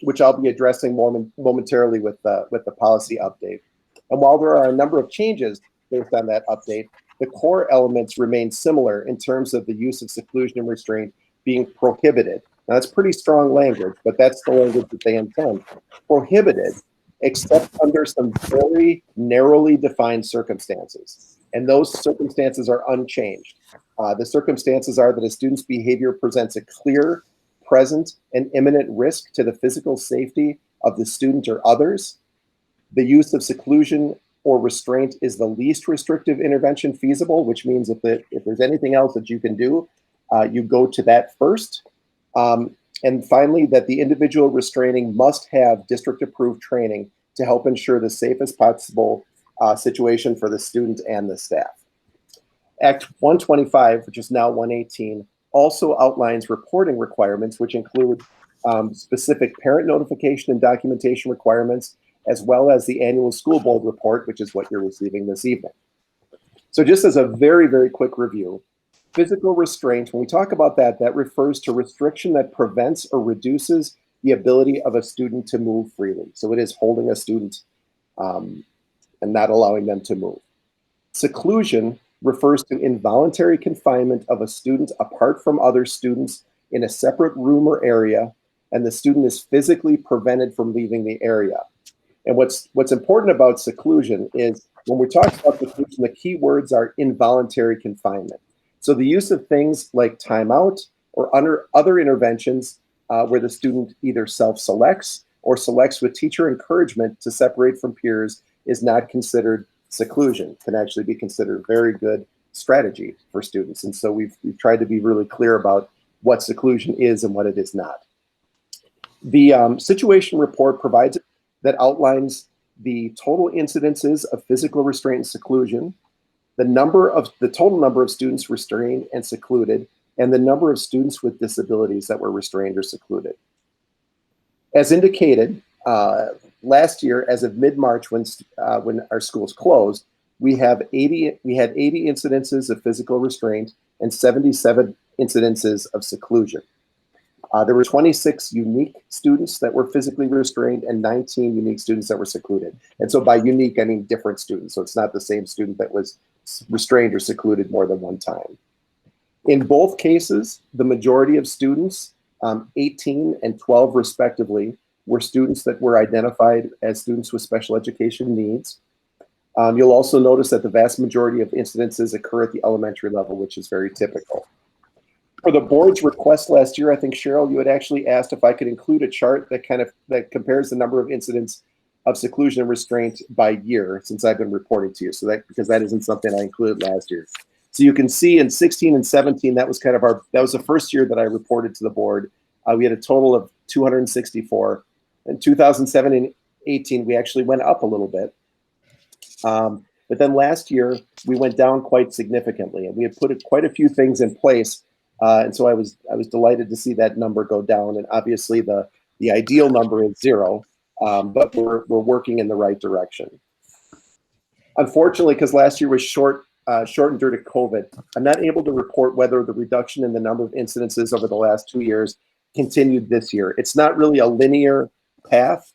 which I'll be addressing momentarily with the policy update. And while there are a number of changes based on that update, the core elements remain similar in terms of the use of seclusion and restraint being prohibited. Now, that's pretty strong language, but that's the language that they intend. Prohibited, except under some very narrowly defined circumstances. And those circumstances are unchanged. The circumstances are that a student's behavior presents a clear, present, and imminent risk to the physical safety of the student or others. The use of seclusion or restraint is the least restrictive intervention feasible, which means if there's anything else that you can do, you go to that first. And finally, that the individual restraining must have district-approved training to help ensure the safest possible situation for the student and the staff. Act 125, which is now 118, also outlines reporting requirements, which include specific parent notification and documentation requirements, as well as the annual school board report, which is what you're receiving this evening. So just as a very, very quick review, physical restraint, when we talk about that, that refers to restriction that prevents or reduces the ability of a student to move freely. So it is holding a student and not allowing them to move. Seclusion refers to involuntary confinement of a student apart from other students in a separate room or area, and the student is physically prevented from leaving the area. And what's important about seclusion is when we talk about seclusion, the key words are involuntary confinement. So the use of things like timeout or other interventions where the student either self-selects or selects with teacher encouragement to separate from peers is not considered seclusion, can actually be considered a very good strategy for students. And so we've tried to be really clear about what seclusion is and what it is not. The situation report provides that outlines the total incidences of physical restraint and seclusion, the total number of students restrained and secluded, and the number of students with disabilities that were restrained or secluded. As indicated, last year, as of mid-March, when our schools closed, we had 80 incidences of physical restraint and 77 incidences of seclusion. There were 26 unique students that were physically restrained and 19 unique students that were secluded. And so by unique, I mean different students. So it's not the same student that was restrained or secluded more than one time. In both cases, the majority of students, 18 and 12 respectively, were students that were identified as students with special education needs. You'll also notice that the vast majority of incidences occur at the elementary level, which is very typical. For the board's request last year, I think, Cheryl, you had actually asked if I could include a chart that compares the number of incidents of seclusion and restraint by year since I've been reporting to you. So because that isn't something I included last year. So you can see in 16 and 17, that was that was the first year that I reported to the board. We had a total of 264. In 2007 and 18, we actually went up a little bit. But then last year, we went down quite significantly, and we had put quite a few things in place. And so I was delighted to see that number go down. And obviously, the ideal number is 0, but we're working in the right direction. Unfortunately, because last year was shortened due to COVID, I'm not able to report whether the reduction in the number of incidences over the last 2 years continued this year. It's not really a linear path.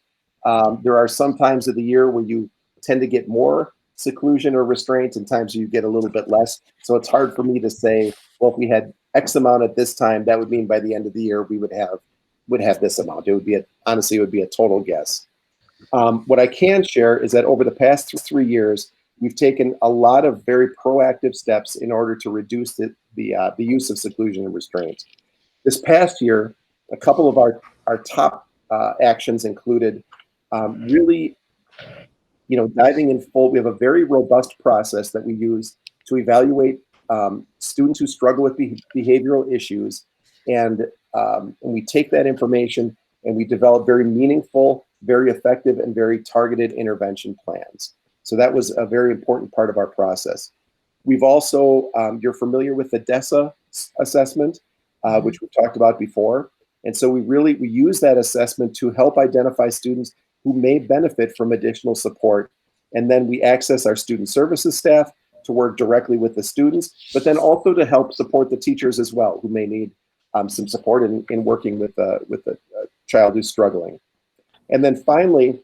There are some times of the year where you tend to get more seclusion or restraint, and times you get a little bit less. So it's hard for me to say, well, if we had X amount at this time, that would mean by the end of the year we would have this amount. It would be honestly, it would be a total guess. What I can share is that over the past 3 years, we've taken a lot of very proactive steps in order to reduce the use of seclusion and restraint. This past year, a couple of our top actions included really, diving in full. We have a very robust process that we use to evaluate students who struggle with behavioral issues, and we take that information and we develop very meaningful, very effective, and very targeted intervention plans. So that was a very important part of our process. We've also, you're familiar with the DESA assessment, which we talked about before. And so we use that assessment to help identify students who may benefit from additional support. And then we access our student services staff to work directly with the students, but then also to help support the teachers as well, who may need some support in working with the child who's struggling. And then finally,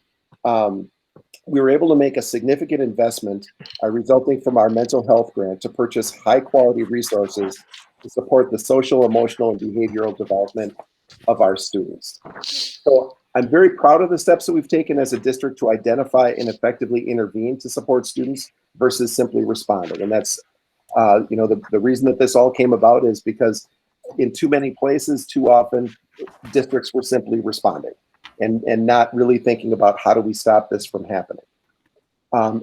we were able to make a significant investment resulting from our mental health grant to purchase high quality resources to support the social, emotional, and behavioral development of our students. So I'm very proud of the steps that we've taken as a district to identify and effectively intervene to support students versus simply responding. And that's, the reason that this all came about is because in too many places, too often, districts were simply responding and not really thinking about how do we stop this from happening.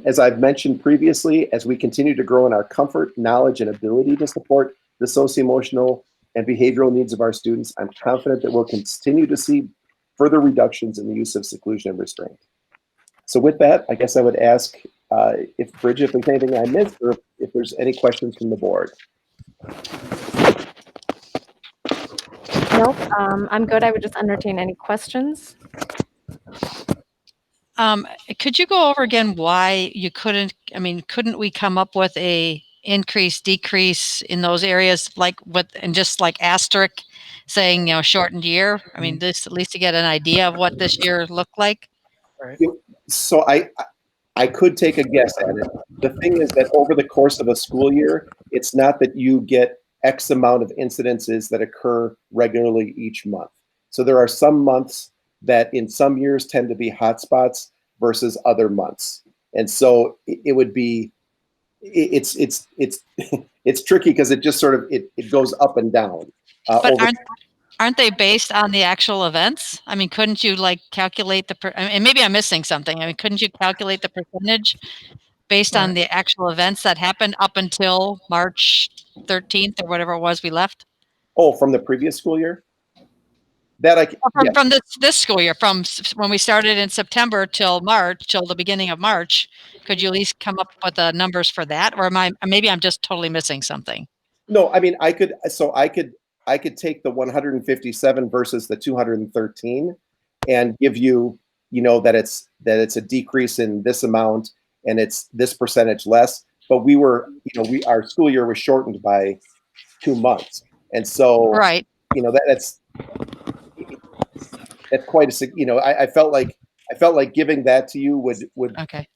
As I've mentioned previously, as we continue to grow in our comfort, knowledge, and ability to support the socio-emotional and behavioral needs of our students, I'm confident that we'll continue to see further reductions in the use of seclusion and restraint. So with that, I guess I would ask if Bridget, if there's anything I missed, or if there's any questions from the board. Nope, I'm good. I would just entertain any questions. Could you go over again why you couldn't we come up with a increase, decrease in those areas, and just like asterisk saying, shortened year? I mean, this at least to get an idea of what this year looked like. Right. So I could take a guess at it. The thing is that over the course of a school year, it's not that you get X amount of incidences that occur regularly each month. So there are some months that in some years tend to be hotspots versus other months. And so it would be, it's tricky because it just sort of, it goes up and down. But aren't they based on the actual events? I mean, couldn't you calculate and maybe I'm missing something. I mean, couldn't you calculate the percentage based on the actual events that happened up until March 13th or whatever it was we left? Oh, from the previous school year? From this school year, from when we started in September till the beginning of March, could you at least come up with the numbers for that? Or maybe I'm just totally missing something? No, I mean, I could take the 157 versus the 213 and give you, that it's a decrease in this amount and it's this percentage less. But we were, our school year was shortened by 2 months. And so, right. That's quite a, I felt like giving that to you would okay.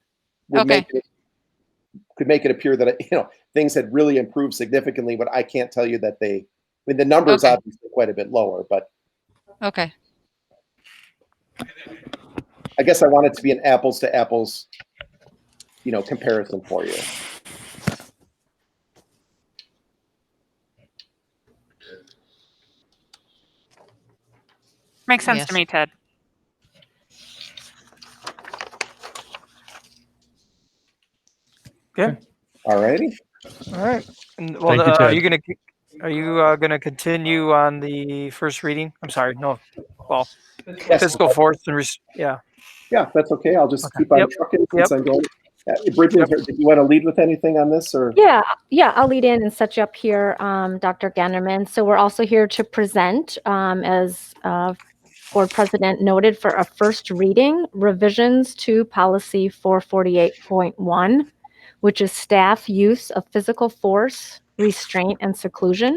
Make it could make it appear that, things had really improved significantly, but I can't tell you that I mean, the number's Okay. obviously quite a bit lower, but Okay. I guess I want it to be an apples to apples, comparison for you. Makes sense Yes. to me, Ted. Good. All righty. All right. And, well, Thank you, Ted. are you gonna continue on the first reading? I'm sorry. No. Well, Yes. fiscal force and yeah. Yeah, that's okay. I'll just Okay. keep on Yep. trucking Yep. since I'm going. Bridget, did you want to lead with anything on this, or? Yeah, I'll lead in and set you up here, Dr. Gannerman. So we're also here to present, as Board President noted, for a first reading, revisions to Policy 448.1, which is staff use of physical force, restraint, and seclusion.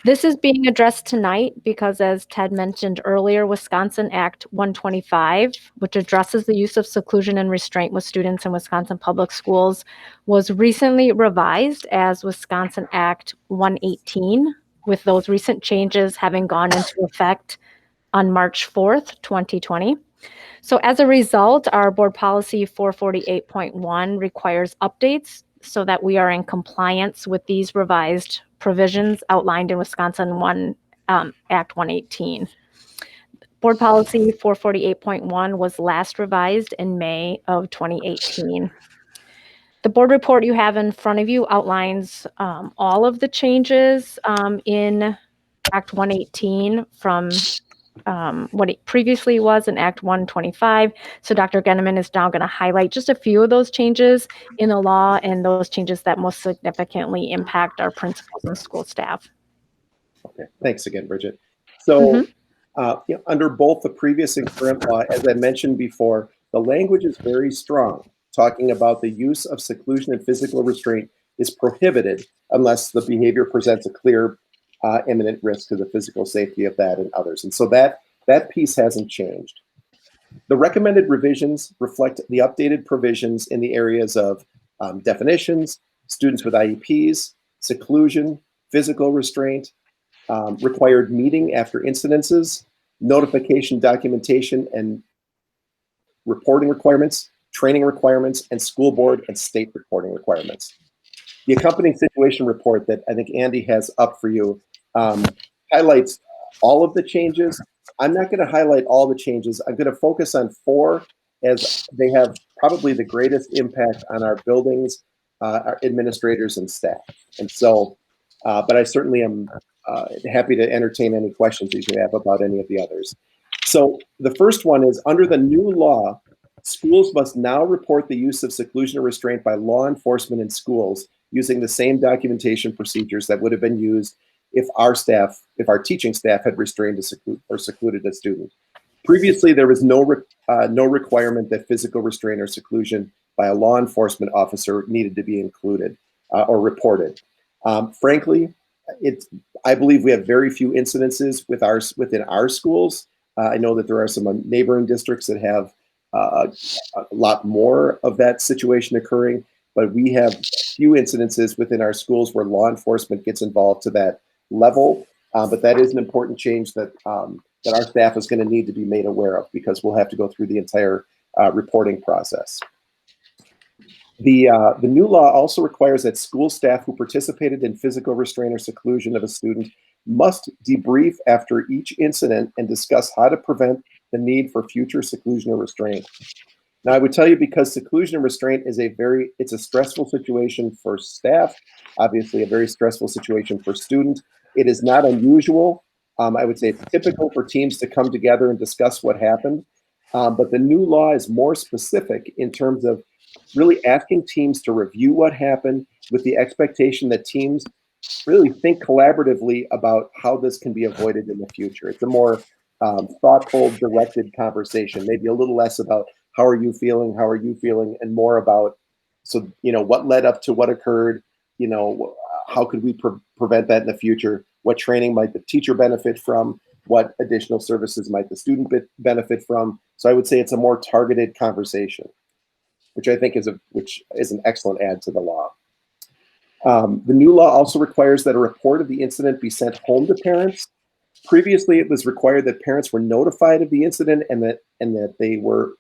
This is being addressed tonight because, as Ted mentioned earlier, Wisconsin Act 125, which addresses the use of seclusion and restraint with students in Wisconsin public schools, was recently revised as Wisconsin Act 118, with those recent changes having gone into effect on March 4th, 2020. So as a result, our Board Policy 448.1 requires updates so that we are in compliance with these revised provisions outlined in Wisconsin Act 118. Board Policy 448.1 was last revised in May of 2018. The board report you have in front of you outlines all of the changes in Act 118 from what it previously was in Act 125. So Dr. Gannerman is now going to highlight just a few of those changes in the law and those changes that most significantly impact our principals and school staff. Okay, thanks again, Bridget. So under both the previous and current law, as I mentioned before, the language is very strong, talking about the use of seclusion and physical restraint is prohibited unless the behavior presents a clear imminent risk to the physical safety of that and others. And so that piece hasn't changed. The recommended revisions reflect the updated provisions in the areas of definitions, students with IEPs, seclusion, physical restraint, required meeting after incidences, notification, documentation, and reporting requirements, training requirements, and school board and state reporting requirements. The accompanying situation report that I think Andy has up for you highlights all of the changes. I'm not going to highlight all the changes. I'm going to focus on 4 as they have probably the greatest impact on our buildings, our administrators, and staff. And so, but I certainly am happy to entertain any questions that you have about any of the others. So the first one is, under the new law, schools must now report the use of seclusion or restraint by law enforcement in schools using the same documentation procedures that would have been used if our teaching staff had restrained or secluded a student. Previously, there was no requirement that physical restraint or seclusion by a law enforcement officer needed to be included or reported. Frankly, I believe we have very few incidences within our schools. I know that there are some neighboring districts that have a lot more of that situation occurring, but we have few incidences within our schools where law enforcement gets involved to that level. But that is an important change that our staff is going to need to be made aware of, because we'll have to go through the entire reporting process. The new law also requires that school staff who participated in physical restraint or seclusion of a student must debrief after each incident and discuss how to prevent the need for future seclusion or restraint. Now, I would tell you, because seclusion and restraint is it's a stressful situation for staff, obviously a very stressful situation for students. It is not unusual. I would say it's typical for teams to come together and discuss what happened. But the new law is more specific in terms of really asking teams to review what happened with the expectation that teams really think collaboratively about how this can be avoided in the future. It's a more thoughtful, directed conversation, maybe a little less about how are you feeling, and more about, what led up to what occurred, how could we prevent that in the future? What training might the teacher benefit from? What additional services might the student benefit from? So I would say it's a more targeted conversation. which I think is an excellent add to the law. The new law also requires that a report of the incident be sent home to parents. Previously, it was required that parents were notified of the incident and that they were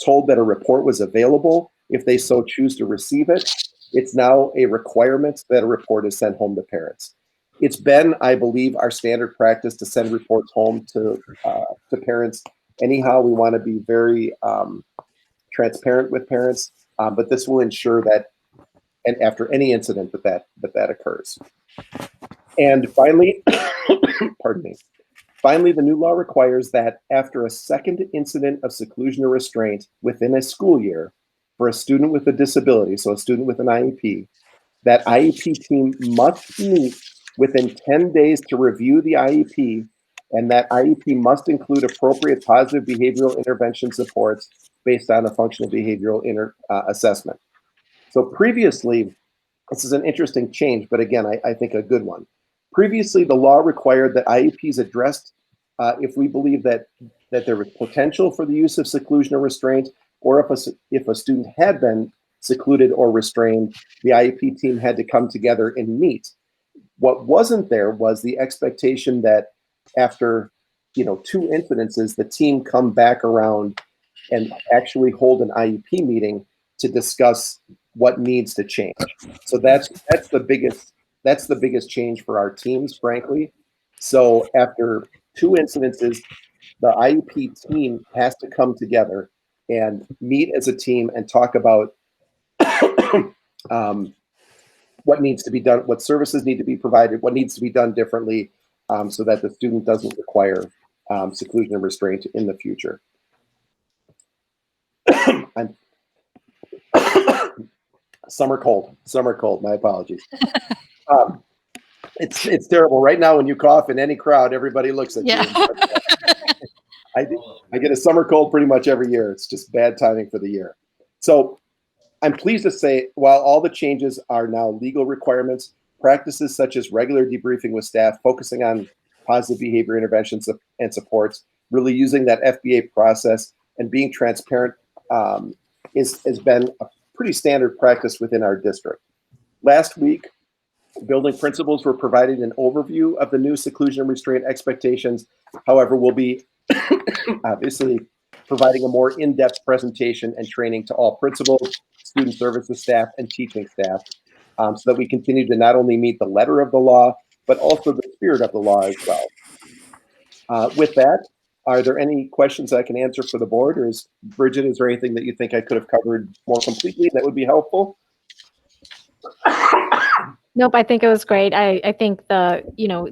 told that a report was available if they so choose to receive it. It's now a requirement that a report is sent home to parents. It's been, I believe, our standard practice to send reports home to parents. Anyhow, we want to be very transparent with parents, but this will ensure that, and after any incident, that occurs. And finally, pardon me. Finally, the new law requires that after a second incident of seclusion or restraint within a school year for a student with a disability, so a student with an IEP, that IEP team must meet within 10 days to review the IEP, and that IEP must include appropriate positive behavioral intervention supports based on a functional behavioral assessment. So previously, this is an interesting change, but again, I think a good one. Previously, the law required that IEPs addressed if we believe that there was potential for the use of seclusion or restraint, or if a student had been secluded or restrained, the IEP team had to come together and meet. What wasn't there was the expectation that after 2 incidences, the team come back around and actually hold an IEP meeting to discuss what needs to change. So that's the biggest change for our teams, frankly. So after 2 incidences, the IEP team has to come together and meet as a team and talk about what needs to be done, what services need to be provided, what needs to be done differently, so that the student doesn't require seclusion and restraint in the future. I'm summer cold, my apologies. It's terrible. Right now when you cough in any crowd, everybody looks at you. I get a summer cold pretty much every year. It's just bad timing for the year. So I'm pleased to say, while all the changes are now legal requirements, practices such as regular debriefing with staff, focusing on positive behavior interventions and supports, really using that FBA process and being transparent has been a pretty standard practice within our district. Last week, building principals were provided an overview of the new seclusion and restraint expectations. However, we'll be obviously providing a more in-depth presentation and training to all principals, student services staff, and teaching staff, so that we continue to not only meet the letter of the law, but also the spirit of the law as well. With that, are there any questions I can answer for the board, or Bridget, is there anything that you think I could have covered more completely that would be helpful? Nope, I think it was great. I think the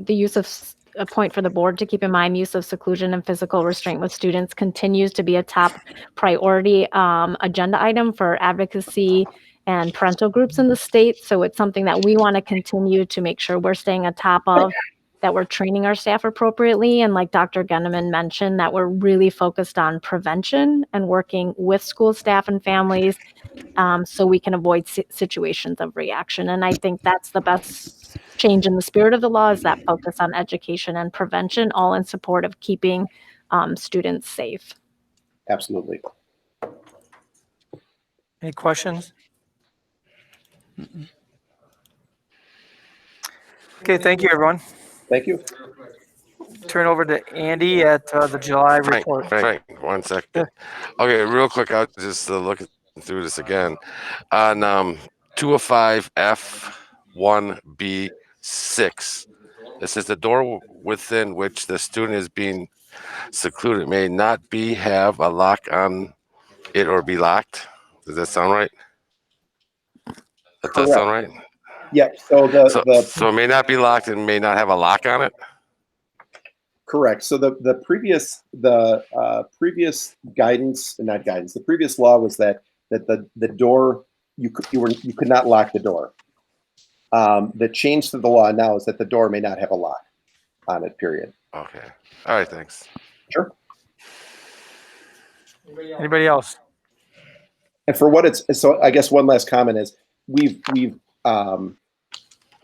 use of a point for the board to keep in mind, use of seclusion and physical restraint with students continues to be a top priority agenda item for advocacy and parental groups in the state. So it's something that we want to continue to make sure we're staying on top of, that we're training our staff appropriately. And like Dr. Genneman mentioned, that we're really focused on prevention and working with school staff and families so we can avoid situations of reaction. And I think that's the best change in the spirit of the law, is that focus on education and prevention, all in support of keeping students safe. Absolutely. Any questions? Okay, thank you, everyone. Thank you. Turn over to Andy at the July report. Frank, 1 second. Okay, real quick, I'll just look through this again. On 205F1B6, it says the door within which the student is being secluded may not have a lock on it or be locked. Does that sound right? That does sound right? Yep. So so it may not be locked and may not have a lock on it? Correct. So the previous guidance, not guidance, the previous law was that the door, you could not lock the door. The change to the law now is that the door may not have a lock on it, period. Okay. All right, thanks. Sure. Anybody else? And for what so I guess one last comment is we've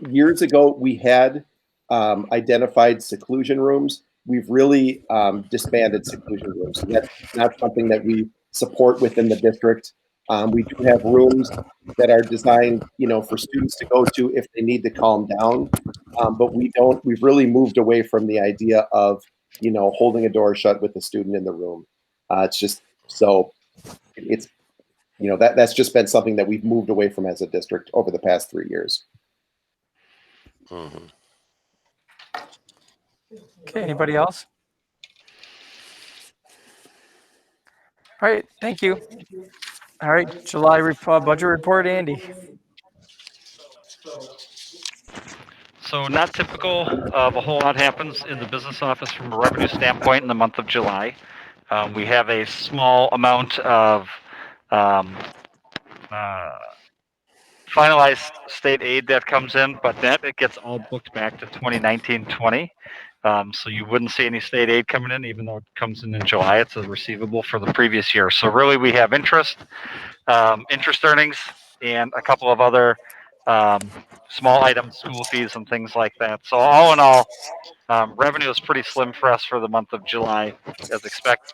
years ago we had identified seclusion rooms. We've really disbanded seclusion rooms. So that's not something that we support within the district. We do have rooms that are designed, for students to go to if they need to calm down. But we've really moved away from the idea of, holding a door shut with the student in the room. It's just, so it's, that's just been something that we've moved away from as a district over the past 3 years. Mhm. Okay, anybody else? All right, thank you. All right, July budget report, Andy. So not typical of a whole lot happens in the business office from a revenue standpoint in the month of July. We have a small amount of finalized state aid that comes in, but it gets all booked back to 2019-20. So you wouldn't see any state aid coming in, even though it comes in July. It's a receivable for the previous year. So really, we have interest earnings, and a couple of other small items, school fees and things like that. So all in all, revenue is pretty slim for us for the month of July, as expected.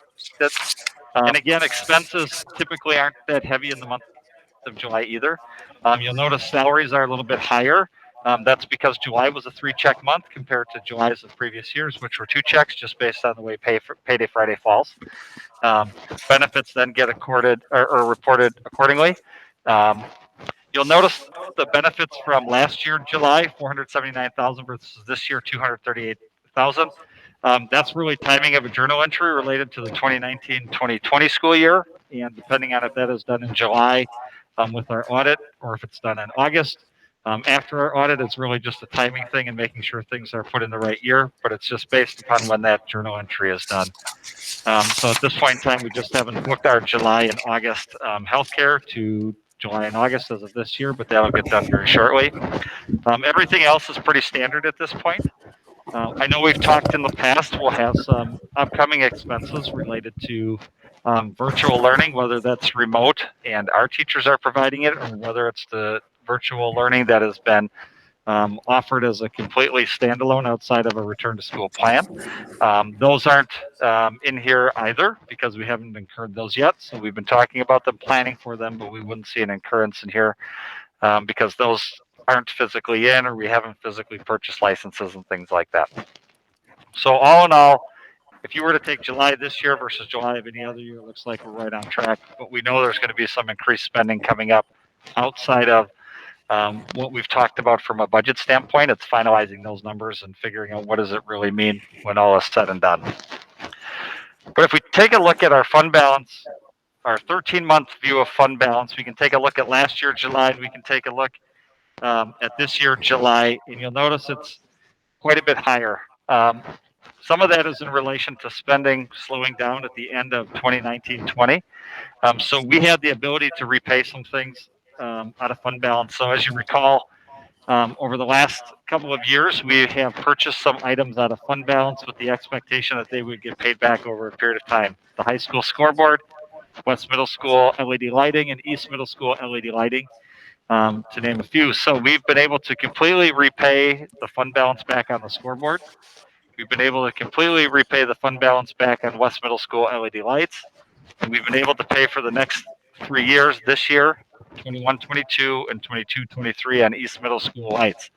And again, expenses typically aren't that heavy in the month of July either. You'll notice salaries are a little bit higher. That's because July was a 3-check month compared to July's of previous years, which were 2 checks, just based on the way Payday Friday falls. Benefits then get accorded or reported accordingly. You'll notice the benefits from last year, July, $479,000 versus this year, $238,000. That's really timing of a journal entry related to the 2019-2020 school year, and depending on if that is done in July with our audit or if it's done in August. After our audit, it's really just a timing thing and making sure things are put in the right year, but it's just based upon when that journal entry is done. So at this point in time, we just haven't booked our July and August healthcare to July and August as of this year, but that'll get done very shortly. Everything else is pretty standard at this point. I know we've talked in the past, we'll have some upcoming expenses related to virtual learning, whether that's remote and our teachers are providing it, or whether it's the virtual learning that has been offered as a completely standalone outside of a return to school plan. Those aren't in here either because we haven't incurred those yet. So we've been talking about them, planning for them, but we wouldn't see an incurrence in here because those aren't physically in, or we haven't physically purchased licenses and things like that. So all in all, if you were to take July this year versus July of any other year, it looks like we're right on track. But we know there's going to be some increased spending coming up outside of what we've talked about from a budget standpoint. It's finalizing those numbers and figuring out what does it really mean when all is said and done. But if we take a look at our fund balance, our 13-month view of fund balance, we can take a look at last year, July, and we can take a look at this year, July, and you'll notice it's quite a bit higher. Some of that is in relation to spending slowing down at the end of 2019-20. So we had the ability to repay some things out of fund balance. So as you recall, over the last couple of years, we have purchased some items out of fund balance with the expectation that they would get paid back over a period of time. The high school scoreboard, West Middle School LED lighting, and East Middle School LED lighting, to name a few. So we've been able to completely repay the fund balance back on the scoreboard. We've been able to completely repay the fund balance back on West Middle School LED lights. And we've been able to pay for the next 3 years, this year, 21-22 and 22-23 on East Middle School lights.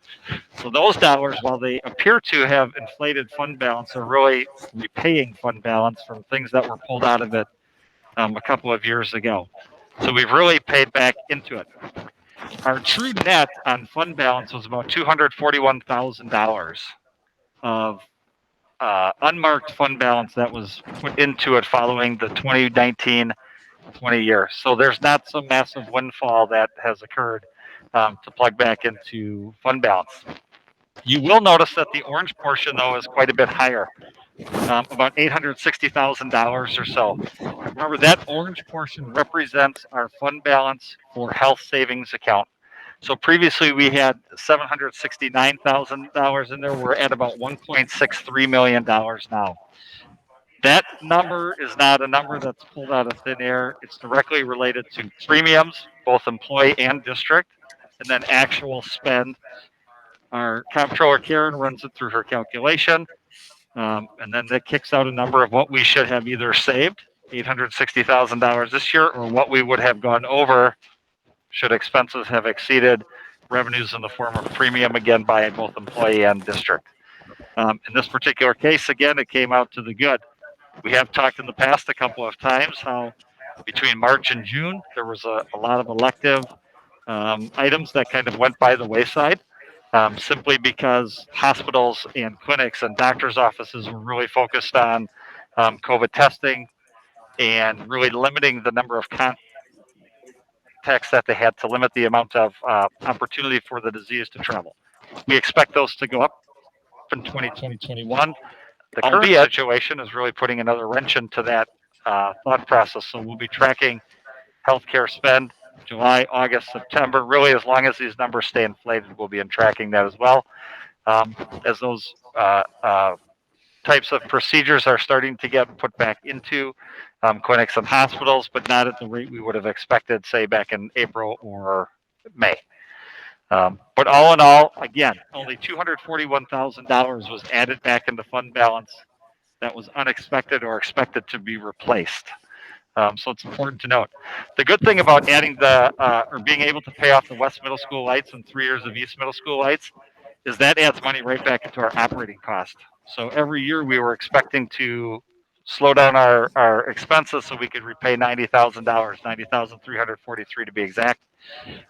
So those dollars, while they appear to have inflated fund balance, are really repaying fund balance from things that were pulled out of it a couple of years ago. So we've really paid back into it. Our true net on fund balance was about $241,000 of unmarked fund balance that was put into it following the 2019-20 year. So there's not some massive windfall that has occurred to plug back into fund balance. You will notice that the orange portion, though, is quite a bit higher, about $860,000 or so. Remember, that orange portion represents our fund balance for health savings account. So previously we had $769,000 in there. We're at about $1.63 million now. That number is not a number that's pulled out of thin air. It's directly related to premiums, both employee and district, and then actual spend. Our comptroller Karen runs it through her calculation, and then that kicks out a number of what we should have either saved $860,000 this year, or what we would have gone over should expenses have exceeded revenues in the form of premium, again, by both employee and district. In this particular case, again, it came out to the good. We have talked in the past a couple of times how between March and June, there was a lot of elective items that kind of went by the wayside, simply because hospitals and clinics and doctors' offices were really focused on COVID testing and really limiting the number of contacts that they had to limit the amount of opportunity for the disease to travel. We expect those to go up in 2021. The current situation is really putting another wrench into that thought process. So we'll be tracking healthcare spend July, August, September. Really, as long as these numbers stay inflated, we'll be tracking that as well. As those types of procedures are starting to get put back into clinics and hospitals, but not at the rate we would have expected, say, back in April or May. But all in all, again, only $241,000 was added back into fund balance that was unexpected or expected to be replaced. So it's important to note. The good thing about adding or being able to pay off the West Middle School lights and 3 years of East Middle School lights is that adds money right back into our operating cost. So every year we were expecting to slow down our expenses so we could repay $90,000, $90,343 to be exact.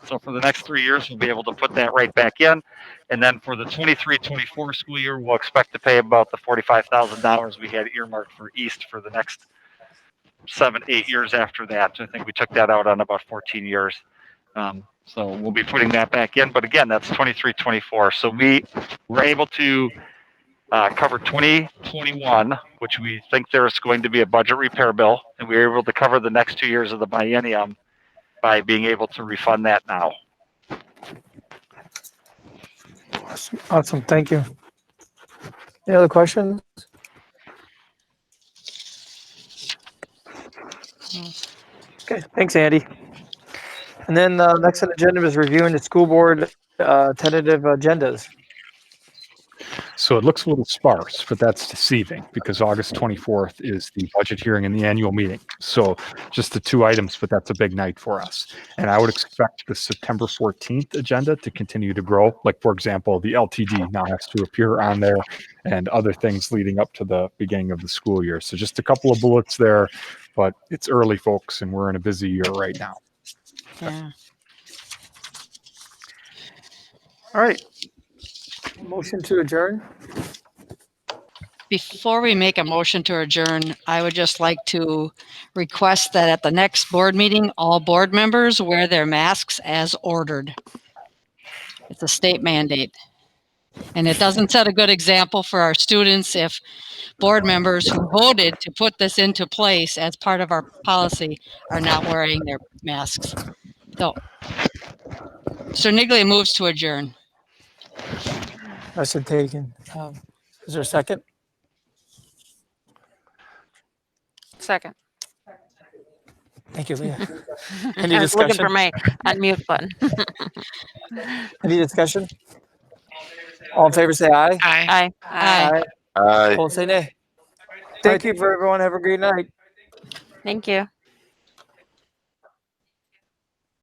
So for the next 3 years, we'll be able to put that right back in. And then for the 23-24 school year, we'll expect to pay about the $45,000 we had earmarked for East for the next 7-8 years after that. So I think we took that out on about 14 years. So we'll be putting that back in. But again, that's 23-24. So we were able to cover 2021, which we think there's going to be a budget repair bill. And we were able to cover the next 2 years of the biennium by being able to refund that now. Awesome. Thank you. Any other questions? Okay. Thanks, Andy. And then next on the agenda is reviewing the school board tentative agendas. So it looks a little sparse, but that's deceiving because August 24th is the budget hearing and the annual meeting. So just the 2 items, but that's a big night for us. And I would expect the September 14th agenda to continue to grow. Like, for example, the LTD now has to appear on there and other things leading up to the beginning of the school year. So just a couple of bullets there, but it's early, folks, and we're in a busy year right now. Yeah. All right. Motion to adjourn. Before we make a motion to adjourn, I would just like to request that at the next board meeting, all board members wear their masks as ordered. It's a state mandate. And it doesn't set a good example for our students if board members who voted to put this into place as part of our policy are not wearing their masks. So, Mr. Nigley moves to adjourn. Motion taken. Is there a second? Second. Thank you, Leah. I Any was looking discussion? for my unmute button. Any discussion? All in favor, say aye. Aye. Aye. Aye. All say nay. Thank you for everyone. Have a great night. Thank you.